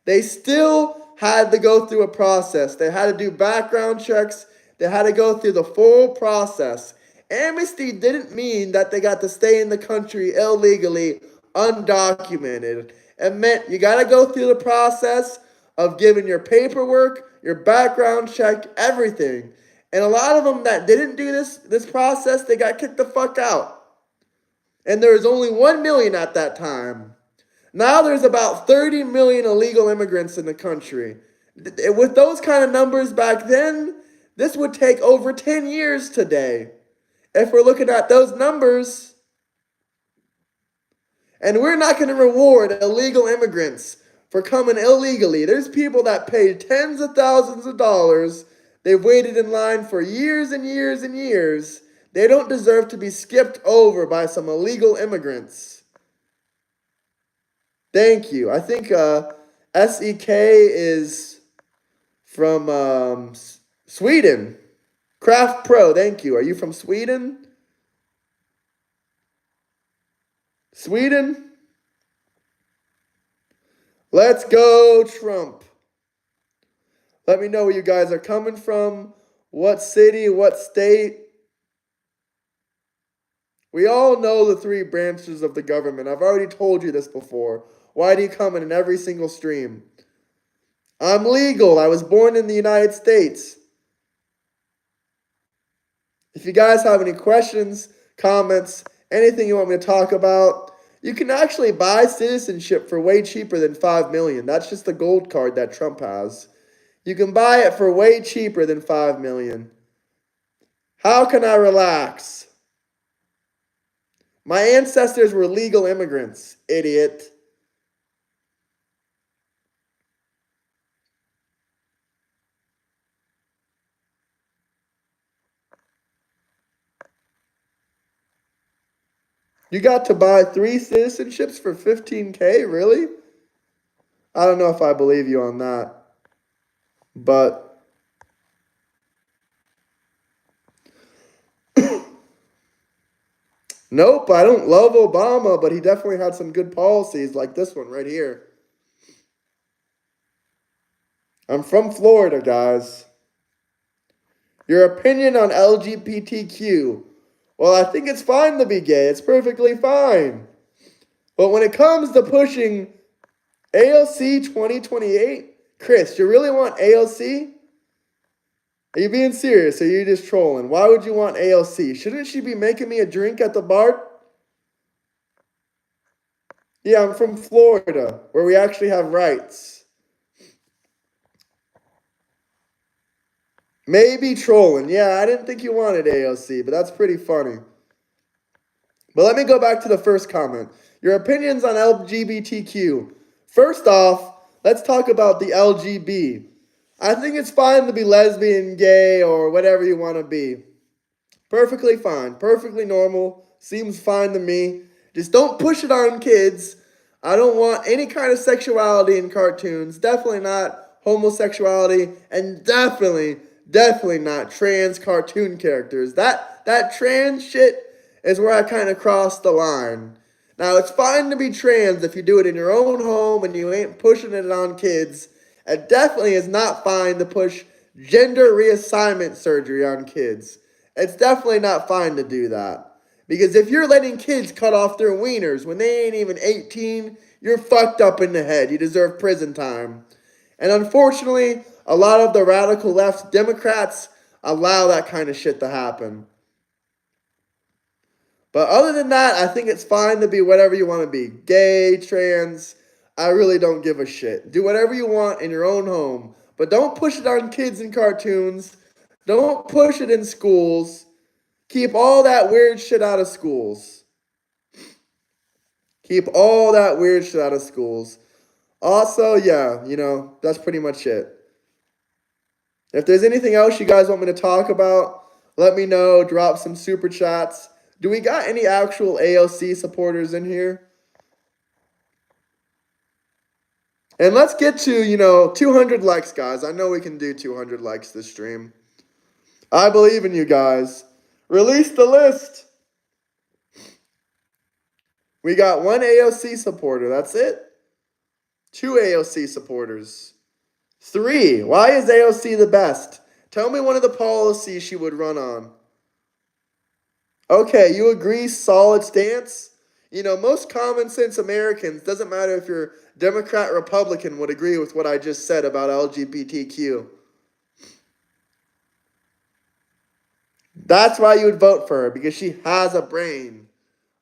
They still had to go through a process. They had to do background checks. They had to go through the full process. Amnesty didn't mean that they got to stay in the country illegally, undocumented. It meant you got to go through the process of giving your paperwork, your background check, everything. And a lot of them that didn't do this process, they got kicked the fuck out. And there was only 1 million at that time. Now there's about 30 million illegal immigrants in the country. With those kind of numbers back then, this would take over 10 years today. If we're looking at those numbers, and we're not going to reward illegal immigrants for coming illegally. There's people that paid tens of thousands of dollars. They've waited in line for years and years and years. They don't deserve to be skipped over by some illegal immigrants. Thank you. I think SEK is from Sweden. Craft Pro, thank you. Are you from Sweden? Sweden? Let's go, Trump. Let me know where you guys are coming from. What city, what state? We all know the three branches of the government. I've already told you this before. Why do you come in every single stream? I'm legal. I was born in the United States. If you guys have any questions, comments, anything you want me to talk about, you can actually buy citizenship for way cheaper than $5 million. That's just the gold card that Trump has. You can buy it for way cheaper than $5 million. How can I relax? My ancestors were legal immigrants, idiot. You got to buy 3 citizenships for $15K? Really? I don't know if I believe you on that. But nope, I don't love Obama, but he definitely had some good policies like this one right here. I'm from Florida, guys. Your opinion on LGBTQ. Well, I think it's fine to be gay. It's perfectly fine. But when it comes to pushing AOC 2028, Chris, you really want AOC? Are you being serious? Or are you just trolling? Why would you want AOC? Shouldn't she be making me a drink at the bar? Yeah, I'm from Florida, where we actually have rights. Maybe trolling. Yeah, I didn't think you wanted AOC, but that's pretty funny. But let me go back to the first comment. Your opinions on LGBTQ. First off, let's talk about the LGB. I think it's fine to be lesbian, gay, or whatever you want to be. Perfectly fine. Perfectly normal. Seems fine to me. Just don't push it on kids. I don't want any kind of sexuality in cartoons. Definitely not homosexuality. And definitely not trans cartoon characters. That trans shit is where I kind of crossed the line. Now, it's fine to be trans if you do it in your own home and you ain't pushing it on kids. It definitely is not fine to push gender reassignment surgery on kids. It's definitely not fine to do that. Because if you're letting kids cut off their wieners when they ain't even 18, you're fucked up in the head. You deserve prison time. And unfortunately, a lot of the radical left Democrats allow that kind of shit to happen. But other than that, I think it's fine to be whatever you want to be. Gay, trans, I really don't give a shit. Do whatever you want in your own home. But don't push it on kids in cartoons. Don't push it in schools. Keep all that weird shit out of schools. Keep all that weird shit out of schools. Also, yeah, that's pretty much it. If there's anything else you guys want me to talk about, let me know. Drop some super chats. Do we got any actual AOC supporters in here? And let's get to, 200 likes, guys. I know we can do 200 likes this stream. I believe in you guys. Release the list. We got 1 AOC supporter. That's it. 2 AOC supporters. 3. Why is AOC the best? Tell me one of the policies she would run on. Okay, you agree, solid stance? You know, most common sense Americans, doesn't matter if you're Democrat, Republican, would agree with what I just said about LGBTQ. That's why you would vote for her, because she has a brain.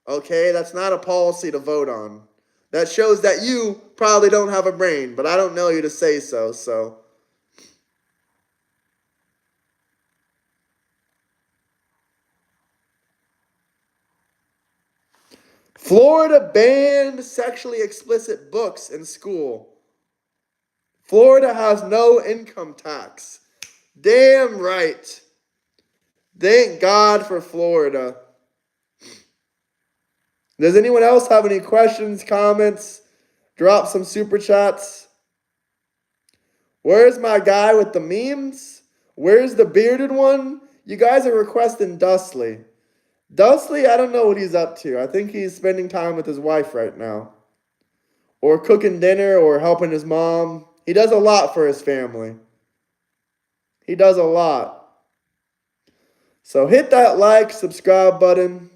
Okay, that's not a policy to vote on. That shows that you probably don't have a brain, but I don't know you to say so, so. Florida banned sexually explicit books in school. Florida has no income tax. Damn right. Thank God for Florida. Does anyone else have any questions, comments? Drop some super chats. Where's my guy with the memes? Where's the bearded one? You guys are requesting Dustley. Dustley, I don't know what he's up to. I think he's spending time with his wife right now. Or cooking dinner or helping his mom. He does a lot for his family. He does a lot. So hit that like, subscribe button.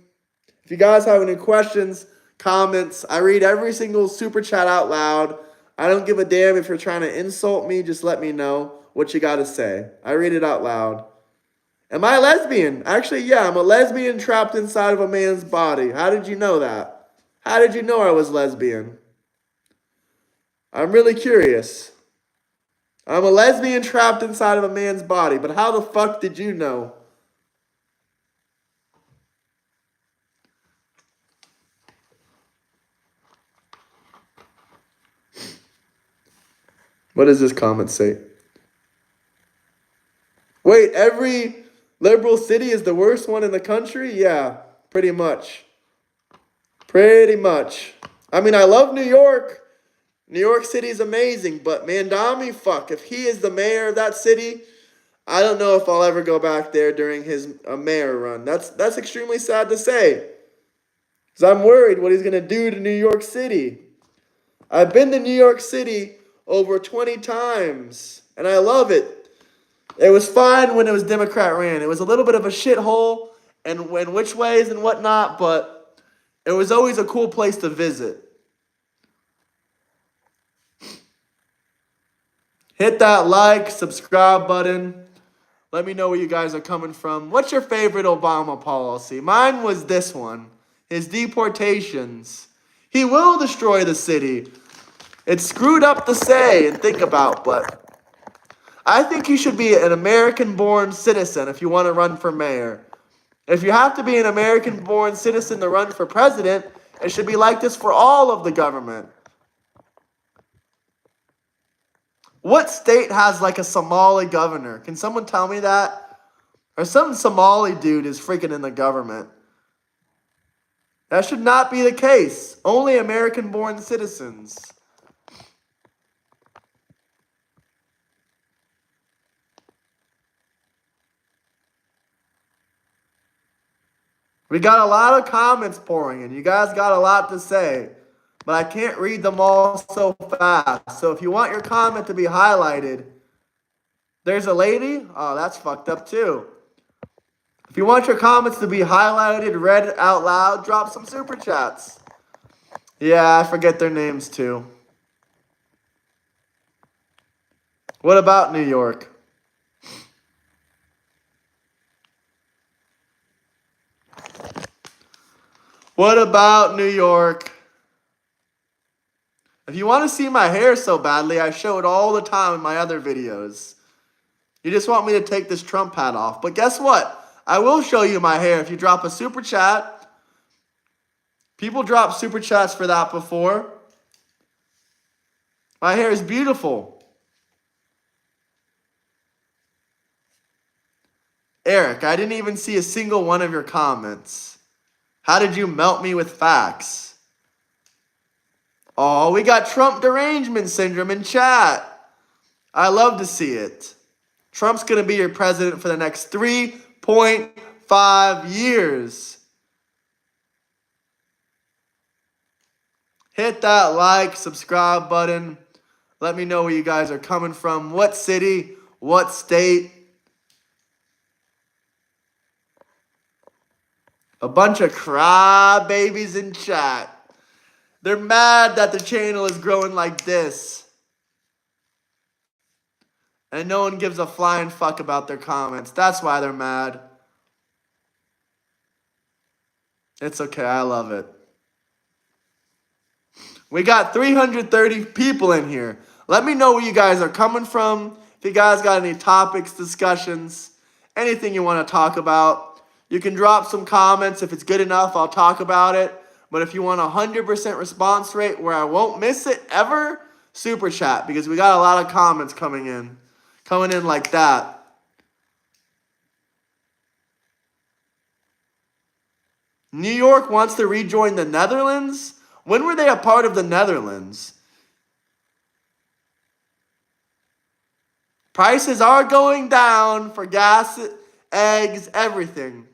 If you guys have any questions, comments, I read every single super chat out loud. I don't give a damn if you're trying to insult me. Just let me know what you got to say. I read it out loud. Am I a lesbian? Actually, yeah, I'm a lesbian trapped inside of a man's body. How did you know that? How did you know I was lesbian? I'm really curious. I'm a lesbian trapped inside of a man's body, but how the fuck did you know? What does this comment say? Wait, every liberal city is the worst one in the country? Yeah, pretty much. Pretty much. I mean, I love New York. New York City is amazing, but Mandami, fuck, if he is the mayor of that city, I don't know if I'll ever go back there during his mayor run. That's extremely sad to say. Because I'm worried what he's going to do to New York City. I've been to New York City over 20 times, and I love it. It was fine when it was Democrat ran. It was a little bit of a shithole and in which ways and whatnot, but it was always a cool place to visit. Hit that like, subscribe button. Let me know where you guys are coming from. What's your favorite Obama policy? Mine was this one. His deportations. He will destroy the city. It's screwed up to say and think about, but I think you should be an American-born citizen if you want to run for mayor. If you have to be an American-born citizen to run for president, it should be like this for all of the government. What state has like a Somali governor? Can someone tell me that? Or some Somali dude is freaking in the government. That should not be the case. Only American-born citizens. We got a lot of comments pouring in. You guys got a lot to say. But I can't read them all so fast. So if you want your comment to be highlighted, there's a lady? Oh, that's fucked up too. If you want your comments to be highlighted, read out loud, drop some super chats. Yeah, I forget their names too. What about New York? What about New York? If you want to see my hair so badly, I show it all the time in my other videos. You just want me to take this Trump hat off. But guess what? I will show you my hair if you drop a super chat. People drop super chats for that before. My hair is beautiful. Eric, I didn't even see a single one of your comments. How did you melt me with facts? Oh, we got Trump derangement syndrome in chat. I love to see it. Trump's going to be your president for the next 3.5 years. Hit that like, subscribe button. Let me know where you guys are coming from. What city? What state? A bunch of crybabies in chat. They're mad that the channel is growing like this. And no one gives a flying fuck about their comments. That's why they're mad. It's okay, I love it. We got 330 people in here. Let me know where you guys are coming from. If you guys got any topics, discussions, anything you want to talk about, you can drop some comments. If it's good enough, I'll talk about it. But if you want a 100% response rate where I won't miss it ever, super chat, because we got a lot of comments coming in like that. New York wants to rejoin the Netherlands? When were they a part of the Netherlands? Prices are going down for gas, eggs, everything.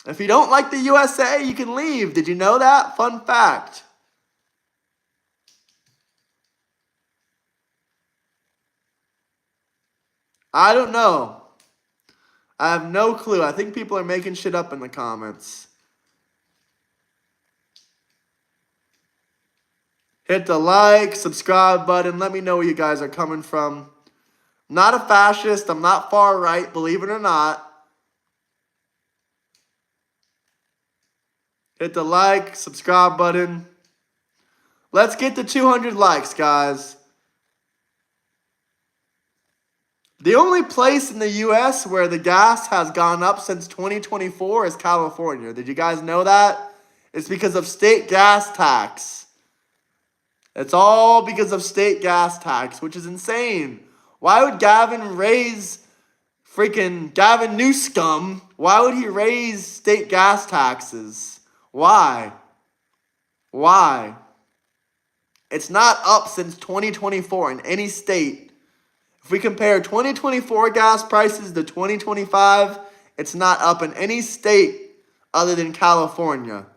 If you don't like the USA, you can leave. Did you know that? Fun fact. I don't know. I have no clue. I think people are making shit up in the comments. Hit the like, subscribe button. Let me know where you guys are coming from. I'm not a fascist. I'm not far right, believe it or not. Hit the like, subscribe button. Let's get to 200 likes, guys. The only place in the U.S. where the gas has gone up since 2024 is California. Did you guys know that? It's because of state gas tax. It's all because of state gas tax, which is insane. Why would Gavin Newscum, why would he raise state gas taxes? Why? Why? It's not up since 2024 in any state. If we compare 2024 gas prices to 2025, it's not up in any state other than California.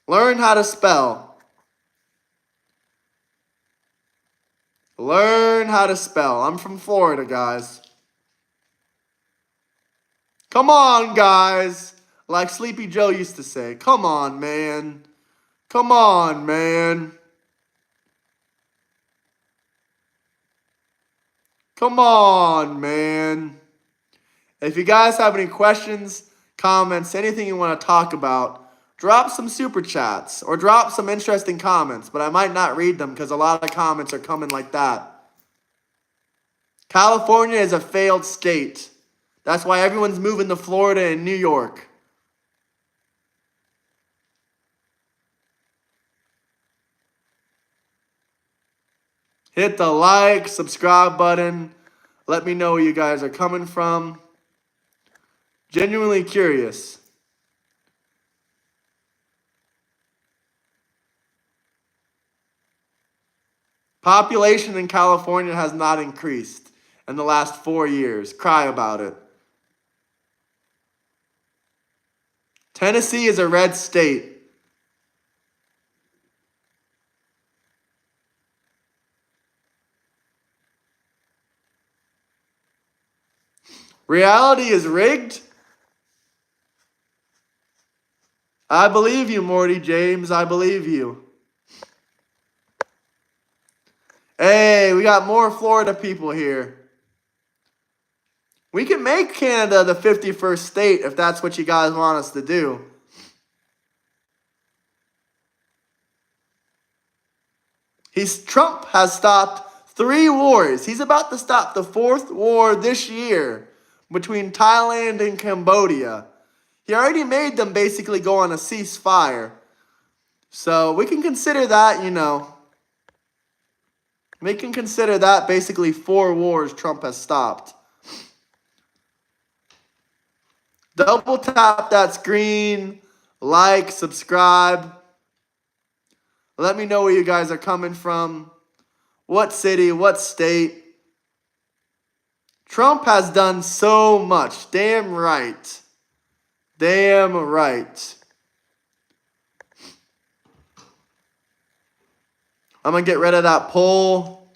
Learn how to spell. Learn how to spell. I'm from Florida, guys. Come on, guys. Like Sleepy Joe used to say. Come on, man. Come on, man. Come on, man. If you guys have any questions, comments, anything you want to talk about, drop some super chats or drop some interesting comments, but I might not read them because a lot of comments are coming like that. California is a failed state. That's why everyone's moving to Florida and New York. Hit the like, subscribe button. Let me know where you guys are coming from. Genuinely curious. Population in California has not increased in the last 4 years. Cry about it. Tennessee is a red state. Reality is rigged? I believe you, Morty James. I believe you. Hey, we got more Florida people here. We can make Canada the 51st state if that's what you guys want us to do. Trump has stopped 3 wars. He's about to stop the 4th war this year between Thailand and Cambodia. He already made them basically go on a ceasefire. So we can consider that, we can consider that basically 4 wars Trump has stopped. Double tap that screen, like, subscribe. Let me know where you guys are coming from. What city, what state. Trump has done so much. Damn right. Damn right. I'm going to get rid of that poll.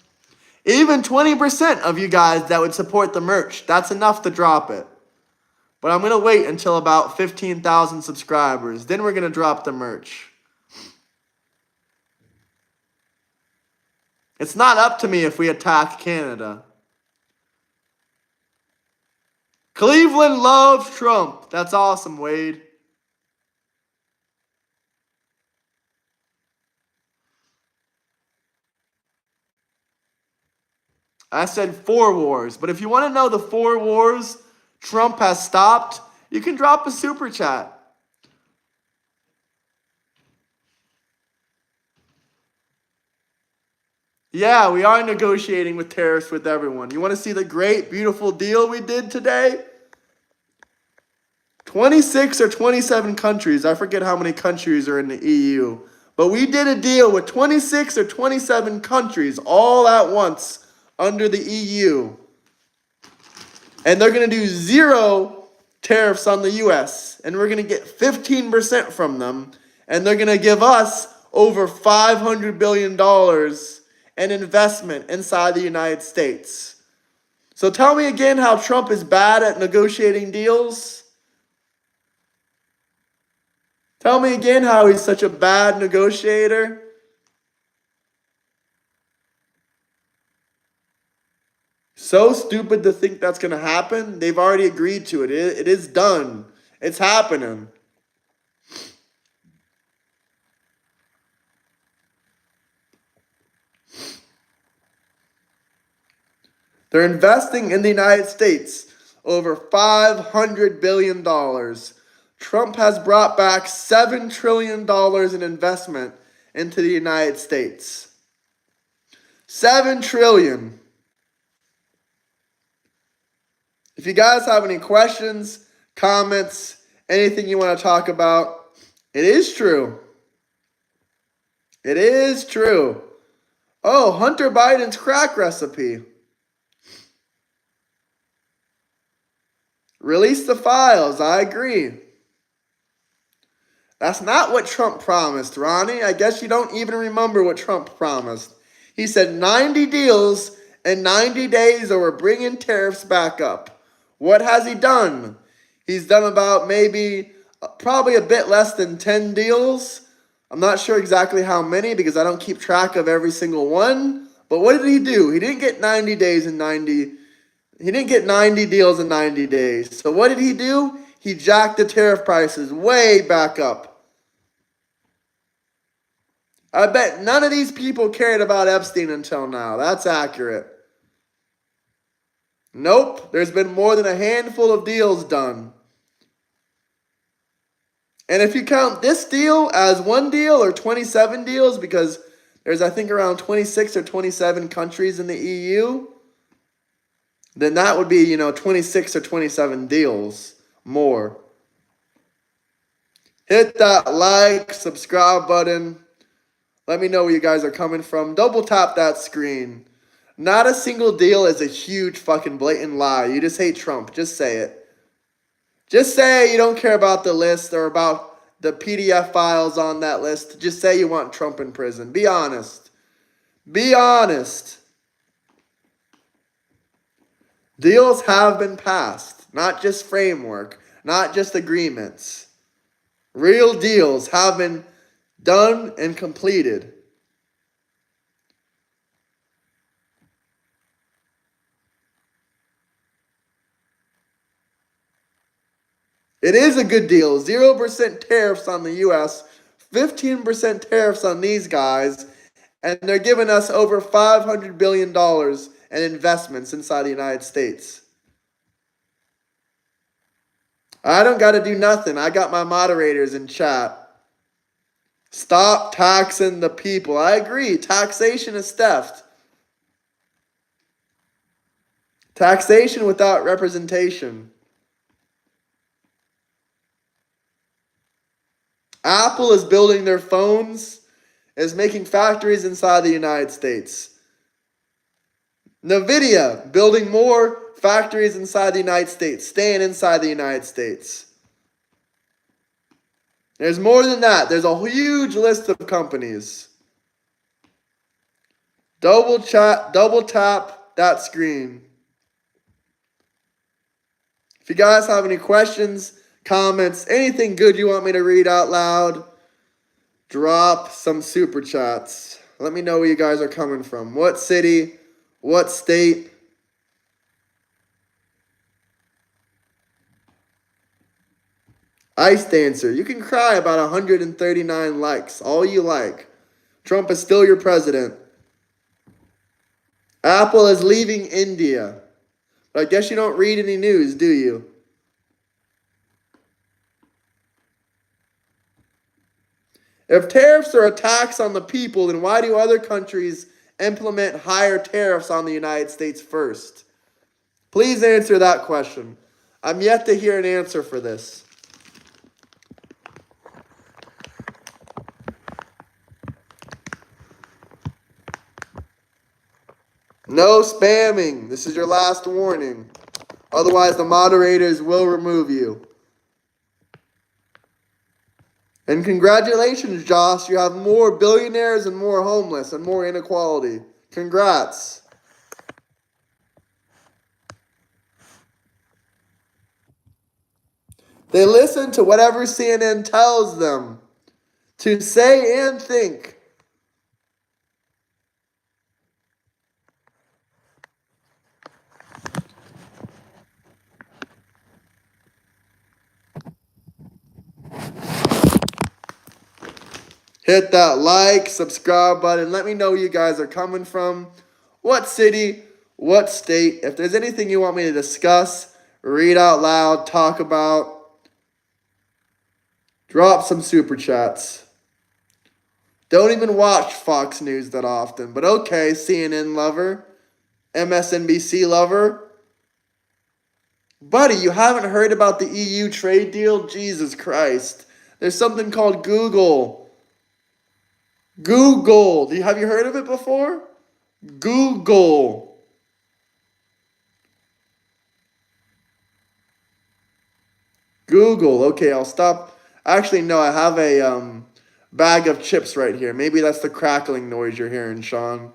Even 20% of you guys that would support the merch, that's enough to drop it. But I'm going to wait until about 15,000 subscribers. Then we're going to drop the merch. It's not up to me if we attack Canada. Cleveland loves Trump. That's awesome, Wade. I said 4 wars. But if you want to know the 4 wars Trump has stopped, you can drop a super chat. Yeah, we are negotiating with tariffs with everyone. You want to see the great, beautiful deal we did today? 26 or 27 countries. I forget how many countries are in the EU. But we did a deal with 26 or 27 countries all at once under the EU. And they're going to do 0 tariffs on the US. And we're going to get 15% from them. And they're going to give us over $500 billion in investment inside the United States. So tell me again how Trump is bad at negotiating deals. Tell me again how he's such a bad negotiator. So stupid to think that's going to happen. They've already agreed to it. It is done. It's happening. They're investing in the United States over $500 billion. Trump has brought back $7 trillion in investment into the United States. $7 trillion. If you guys have any questions, comments, anything you want to talk about, it is true. It is true. Oh, Hunter Biden's crack recipe. Release the files. I agree. That's not what Trump promised, Ronnie. I guess you don't even remember what Trump promised. He said 90 deals in 90 days or we're bringing tariffs back up. What has he done? He's done about probably a bit less than 10 deals. I'm not sure exactly how many because I don't keep track of every single one. But what did he do? He didn't get 90 days in 90. He didn't get 90 deals in 90 days. So what did he do? He jacked the tariff prices way back up. I bet none of these people cared about Epstein until now. That's accurate. Nope, there's been more than a handful of deals done. And if you count this deal as one deal or 27 deals, because there's I think around 26 or 27 countries in the EU, then that would be, 26 or 27 deals more. Hit that like, subscribe button. Let me know where you guys are coming from. Double tap that screen. Not a single deal is a huge fucking blatant lie. You just hate Trump. Just say it. Just say you don't care about the list or about the PDF files on that list. Just say you want Trump in prison. Be honest. Be honest. Deals have been passed. Not just framework. Not just agreements. Real deals have been done and completed. It is a good deal. 0% tariffs on the U.S., 15% tariffs on these guys, and they're giving us over $500 billion in investments inside the United States. I don't got to do nothing. I got my moderators in chat. Stop taxing the people. I agree. Taxation is theft. Taxation without representation. Apple is building their phones, is making factories inside the United States. NVIDIA building more factories inside the United States, staying inside the United States. There's more than that. There's a huge list of companies. Double tap that screen. If you guys have any questions, comments, anything good you want me to read out loud, drop some super chats. Let me know where you guys are coming from. What city? What state? Ice Dancer. You can cry about 139 likes. All you like. Trump is still your president. Apple is leaving India. But I guess you don't read any news, do you? If tariffs are a tax on the people, then why do other countries implement higher tariffs on the United States first? Please answer that question. I'm yet to hear an answer for this. No spamming. This is your last warning. Otherwise, the moderators will remove you. And congratulations, Josh. You have more billionaires and more homeless and more inequality. Congrats. They listen to whatever CNN tells them to say and think. Hit that like, subscribe button. Let me know where you guys are coming from. What city, what state. If there's anything you want me to discuss, read out loud, talk about, drop some super chats. Don't even watch Fox News that often, but okay, CNN lover, MSNBC lover. Buddy, you haven't heard about the EU trade deal? Jesus Christ. There's something called Google. Google. Have you heard of it before? Google. Google. Okay, I'll stop. Actually, no, I have a bag of chips right here. Maybe that's the crackling noise you're hearing, Sean.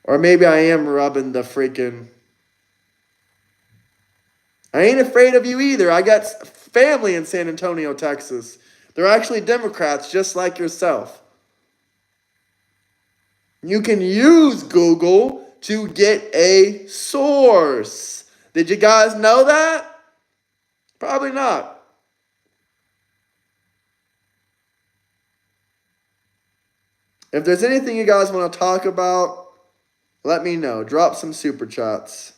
Or maybe I am rubbing the freaking... I ain't afraid of you either. I got family in San Antonio, Texas. They're actually Democrats just like yourself. You can use Google to get a source. Did you guys know that? Probably not. If there's anything you guys want to talk about, let me know. Drop some super chats.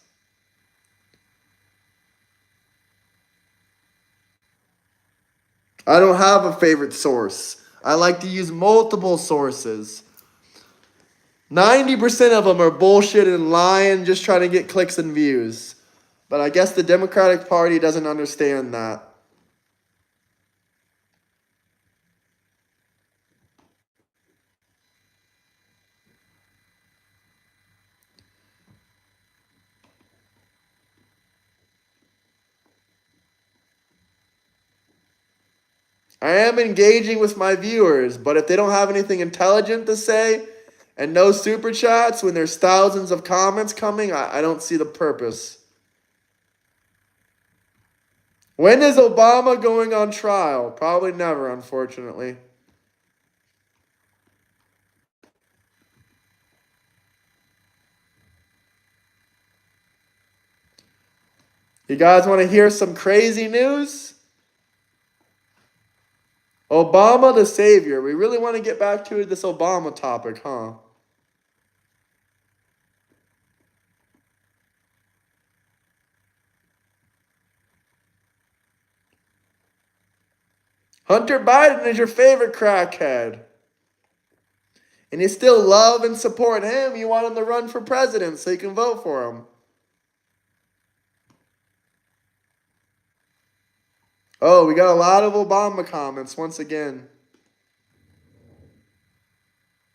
I don't have a favorite source. I like to use multiple sources. 90% of them are bullshit and lying, just trying to get clicks and views. But I guess the Democratic Party doesn't understand that. I am engaging with my viewers, but if they don't have anything intelligent to say and no super chats when there's thousands of comments coming, I don't see the purpose. When is Obama going on trial? Probably never, unfortunately. You guys want to hear some crazy news? Obama the savior. We really want to get back to this Obama topic, huh? Hunter Biden is your favorite crackhead. And you still love and support him. You want him to run for president so you can vote for him. Oh, we got a lot of Obama comments once again.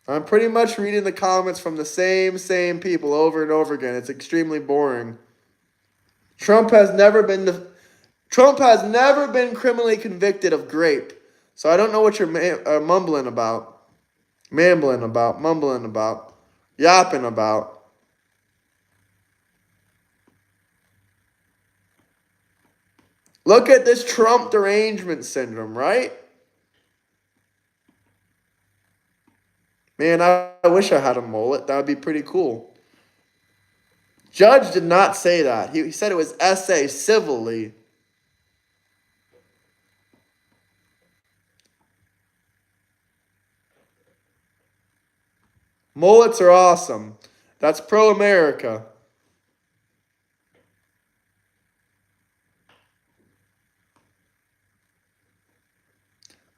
I'm pretty much reading the comments from the same people over and over again. It's extremely boring. Trump has never been criminally convicted of grape. So I don't know what you're mumbling about. Mumbling about. yapping about? Look at this Trump derangement syndrome, right? Man, I wish I had a mullet. That would be pretty cool. Judge did not say that. He said it was essay civilly. Mullets are awesome. That's pro-America.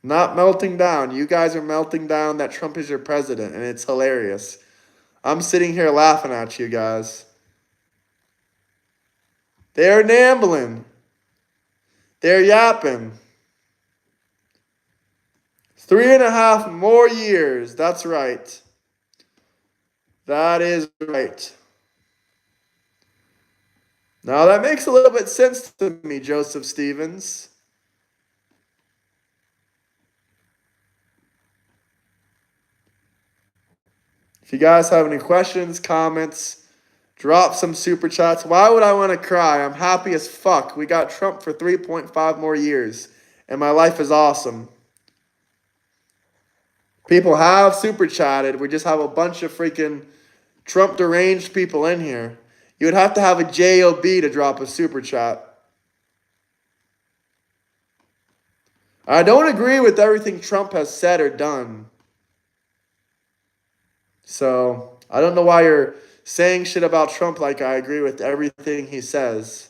Not melting down. You guys are melting down that Trump is your president, and it's hilarious. I'm sitting here laughing at you guys. They're nambling. They're yapping. 3.5 more years. That's right. That is right. Now that makes a little bit sense to me, Joseph Stevens. If you guys have any questions, comments, drop some super chats. Why would I want to cry? I'm happy as fuck. We got Trump for 3.5 more years, and my life is awesome. People have super chatted. We just have a bunch of freaking Trump deranged people in here. You would have to have a JOB to drop a super chat. I don't agree with everything Trump has said or done. So, I don't know why you're saying shit about Trump like I agree with everything he says.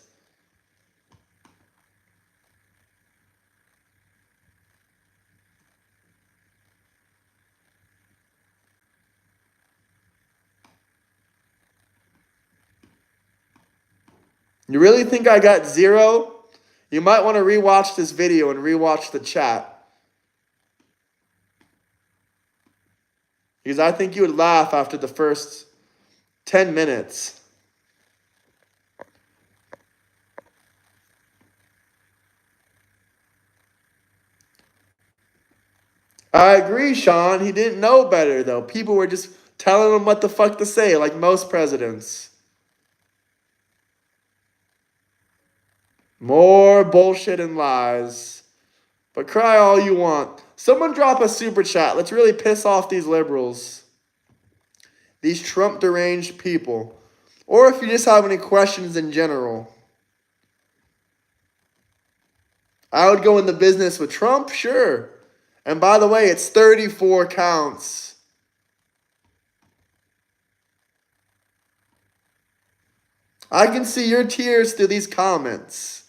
You really think I got zero? You might want to rewatch this video and rewatch the chat. Because I think you would laugh after the first 10 minutes. I agree, Sean. He didn't know better, though. People were just telling him what the fuck to say, like most presidents. More bullshit and lies. But cry all you want. Someone drop a super chat. Let's really piss off these liberals. These Trump deranged people. Or if you just have any questions in general. I would go in the business with Trump, sure. And by the way, it's 34 counts. I can see your tears through these comments.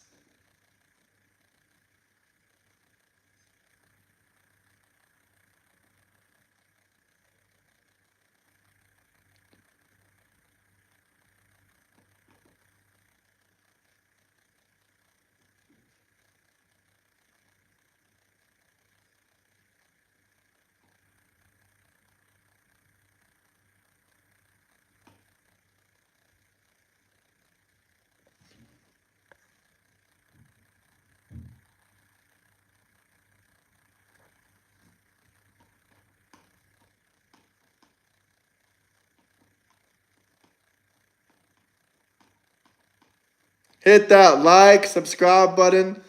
Hit that like, subscribe button.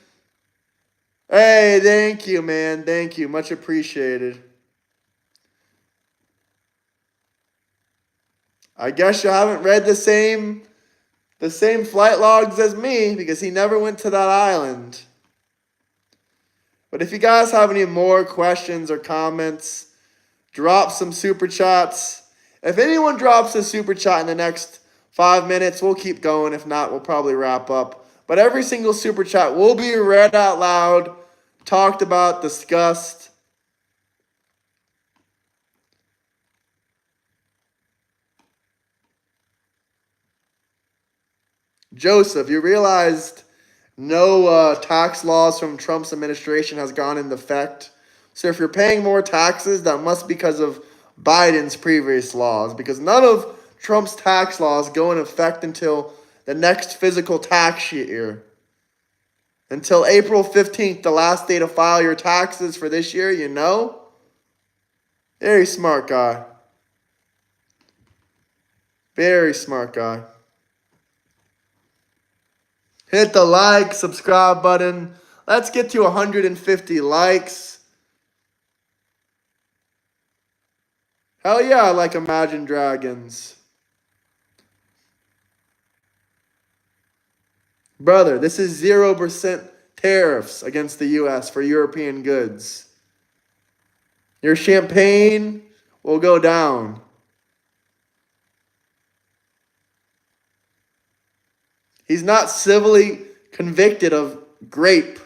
Hey, thank you, man. Thank you. Much appreciated. I guess you haven't read the same flight logs as me because he never went to that island. But if you guys have any more questions or comments, drop some super chats. If anyone drops a super chat in the next 5 minutes, we'll keep going. If not, we'll probably wrap up. But every single super chat will be read out loud, talked about, discussed. Joseph, you realized no tax laws from Trump's administration has gone into effect. So if you're paying more taxes, that must be because of Biden's previous laws, because none of Trump's tax laws go in effect until the next physical tax year. Until April 15th, the last day to file your taxes for this year, you know? Very smart guy. Very smart guy. Hit the like, subscribe button. Let's get to 150 likes. Hell yeah, I like Imagine Dragons. Brother, this is 0% tariffs against the US for European goods. Your champagne will go down. He's not civilly convicted of grape.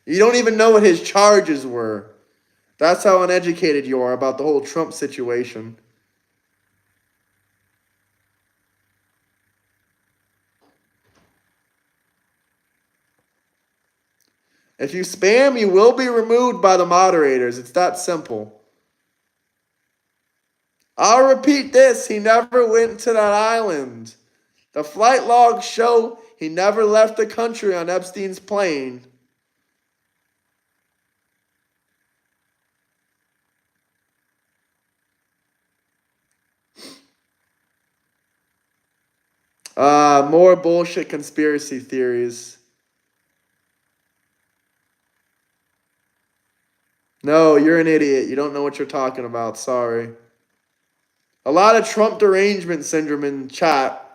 You don't even know what his charges were. That's how uneducated you are about the whole Trump situation. If you spam, you will be removed by the moderators. It's that simple. I'll repeat this. He never went to that island. The flight logs show he never left the country on Epstein's plane. More bullshit conspiracy theories. No, you're an idiot. You don't know what you're talking about. Sorry. A lot of Trump derangement syndrome in chat.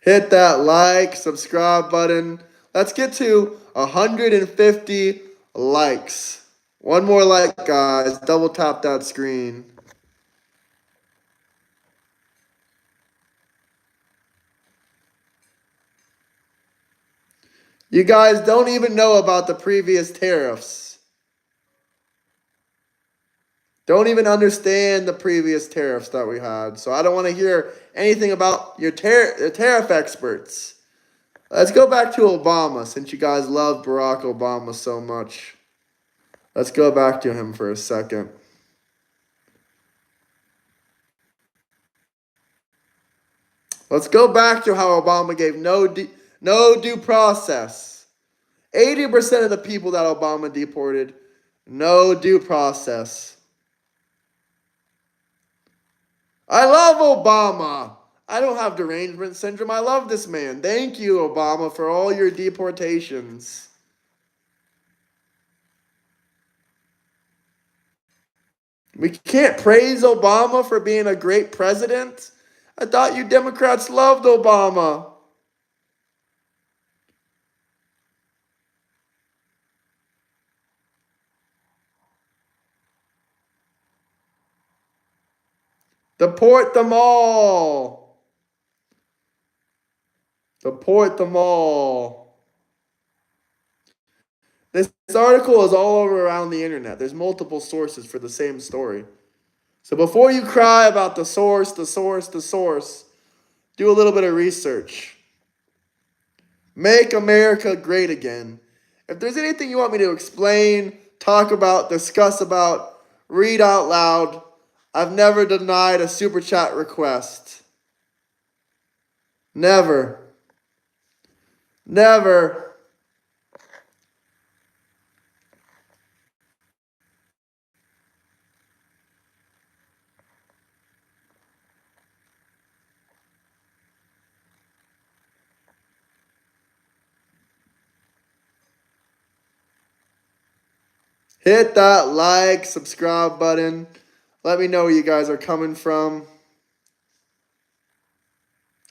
Hit that like, subscribe button. Let's get to 150 likes. One more like, guys. Double tap that screen. You guys don't even know about the previous tariffs. Don't even understand the previous tariffs that we had. So I don't want to hear anything about your tariff experts. Let's go back to Obama, since you guys love Barack Obama so much. Let's go back to him for a second. Let's go back to how Obama gave no due process. 80% of the people that Obama deported, no due process. I love Obama. I don't have derangement syndrome. I love this man. Thank you, Obama, for all your deportations. We can't praise Obama for being a great president. I thought you Democrats loved Obama. Deport them all. Deport them all. This article is all over around the internet. There's multiple sources for the same story. So before you cry about the source, do a little bit of research. Make America great again. If there's anything you want me to explain, talk about, discuss about, read out loud, I've never denied a super chat request. Never. Never. Hit that like, subscribe button. Let me know where you guys are coming from.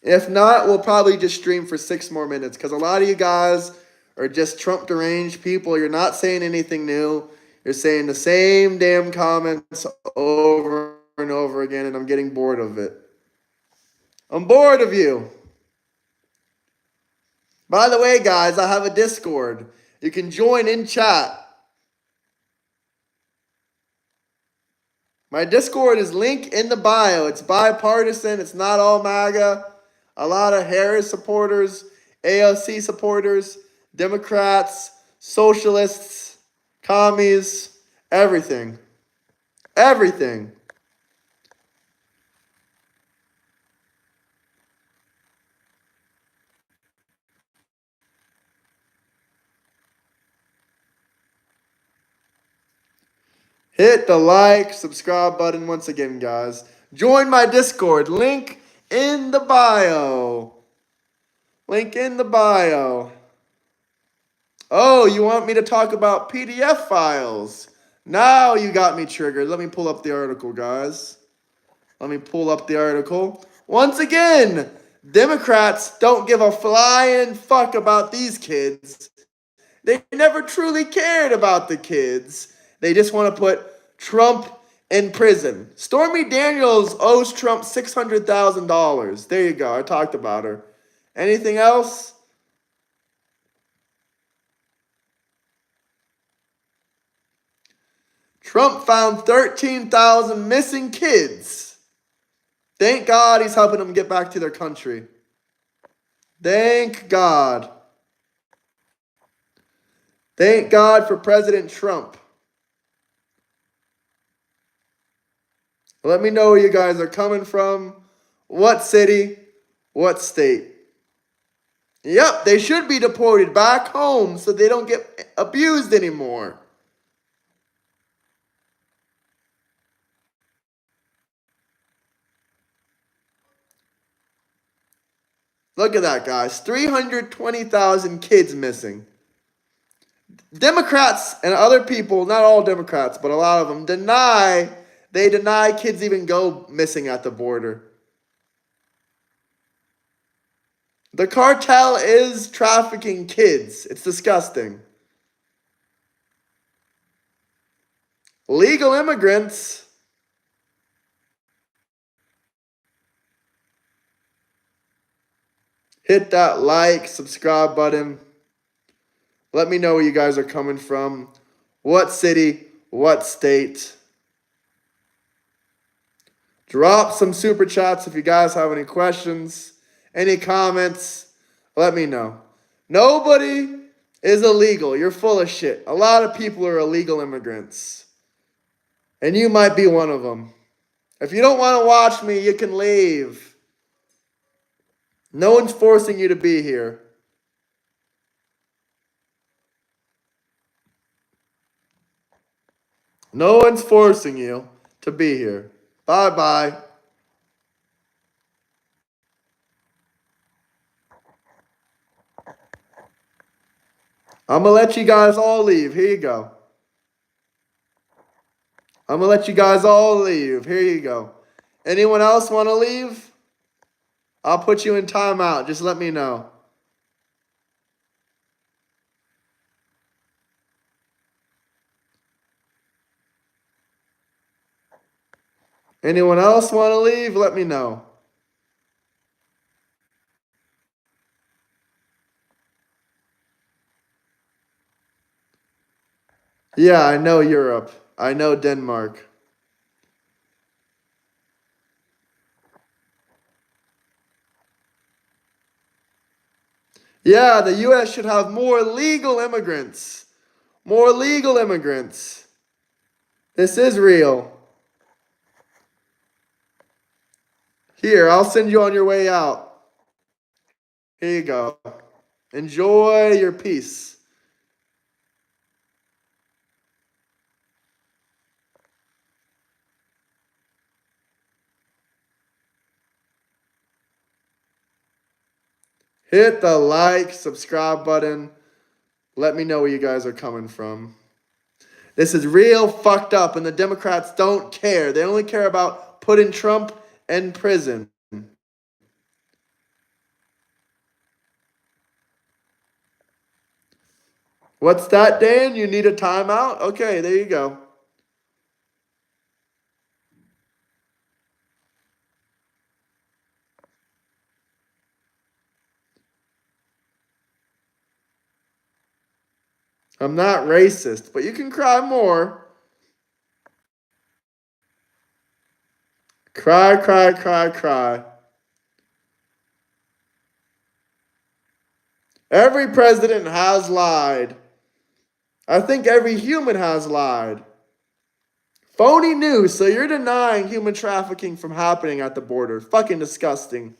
If not, we'll probably just stream for 6 more minutes, because a lot of you guys are just Trump deranged people. You're not saying anything new. You're saying the same damn comments over and over again, and I'm getting bored of it. I'm bored of you. By the way, guys, I have a Discord. You can join in chat. My Discord is linked in the bio. It's bipartisan. It's not all MAGA. A lot of Harris supporters, AOC supporters, Democrats, socialists, commies, everything. Everything. Hit the like, subscribe button once again, guys. Join my Discord. Link in the bio. Link in the bio. Oh, you want me to talk about PDF files? Now you got me triggered. Let me pull up the article, guys. Let me pull up the article. Once again, Democrats don't give a flying fuck about these kids. They never truly cared about the kids. They just want to put Trump in prison. Stormy Daniels owes Trump $600,000. There you go. I talked about her. Anything else? Trump found 13,000 missing kids. Thank God he's helping them get back to their country. Thank God. Thank God for President Trump. Let me know where you guys are coming from. What city? What state? Yep, they should be deported back home so they don't get abused anymore. Look at that, guys. 320,000 kids missing. Democrats and other people, not all Democrats, but a lot of them, deny kids even go missing at the border. The cartel is trafficking kids. It's disgusting. Legal immigrants. Hit that like, subscribe button. Let me know where you guys are coming from. What city, what state. Drop some super chats if you guys have any questions, any comments. Let me know. Nobody is illegal. You're full of shit. A lot of people are illegal immigrants. And you might be one of them. If you don't want to watch me, you can leave. No one's forcing you to be here. No one's forcing you to be here. Bye-bye. I'm going to let you guys all leave. Here you go. I'm going to let you guys all leave. Here you go. Anyone else want to leave? I'll put you in timeout. Just let me know. Anyone else want to leave? Let me know. Yeah, I know Europe. I know Denmark. Yeah, the U.S. should have more legal immigrants. More legal immigrants. This is real. Here, I'll send you on your way out. Here you go. Enjoy your peace. Hit the like, subscribe button. Let me know where you guys are coming from. This is real fucked up, and the Democrats don't care. They only care about putting Trump in prison. What's that, Dan? You need a timeout? Okay, there you go. I'm not racist, but you can cry more. Cry, cry, cry, cry. Every president has lied. I think every human has lied. Phony news. So you're denying human trafficking from happening at the border. Fucking disgusting.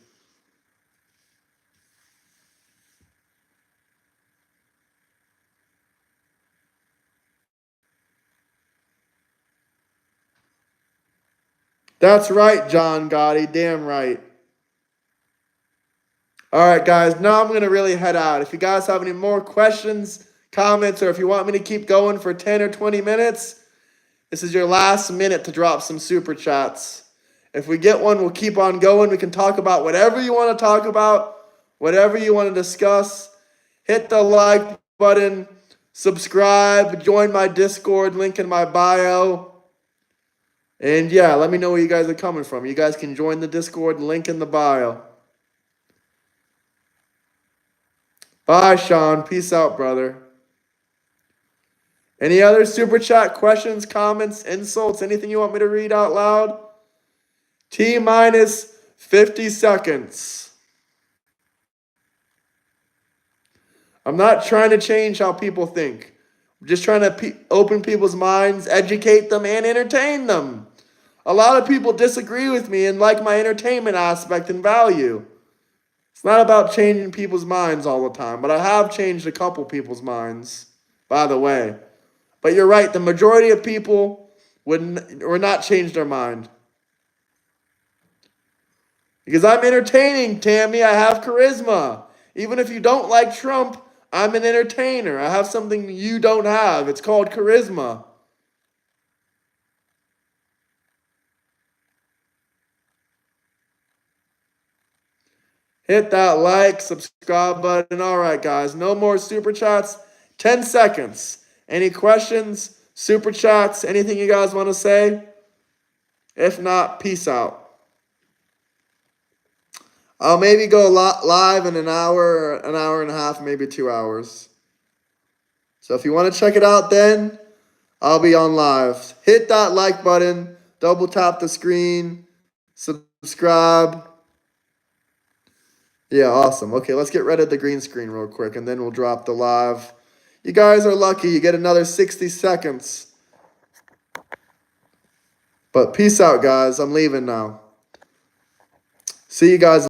That's right, John Gotti. Damn right. All right, guys. Now I'm going to really head out. If you guys have any more questions, comments, or if you want me to keep going for 10 or 20 minutes, this is your last minute to drop some super chats. If we get one, we'll keep on going. We can talk about whatever you want to talk about, whatever you want to discuss. Hit the like button, subscribe, join my Discord, link in my bio. And yeah, let me know where you guys are coming from. You guys can join the Discord, link in the bio. Bye, Sean. Peace out, brother. Any other super chat questions, comments, insults, anything you want me to read out loud? T minus 50 seconds. I'm not trying to change how people think. I'm just trying to open people's minds, educate them, and entertain them. A lot of people disagree with me and like my entertainment aspect and value. It's not about changing people's minds all the time, but I have changed a couple people's minds, by the way. But you're right, the majority of people would not change their mind. Because I'm entertaining, Tammy. I have charisma. Even if you don't like Trump, I'm an entertainer. I have something you don't have. It's called charisma. Hit that like, subscribe button. All right, guys. No more super chats. 10 seconds. Any questions? Super chats? Anything you guys want to say? If not, peace out. I'll maybe go live in an hour and a half, maybe 2 hours. So if you want to check it out then, I'll be on live. Hit that like button. Double tap the screen. Subscribe. Yeah, awesome. Okay, let's get rid of the green screen real quick, and then we'll drop the live. You guys are lucky. You get another 60 seconds. But peace out, guys. I'm leaving now. See you guys.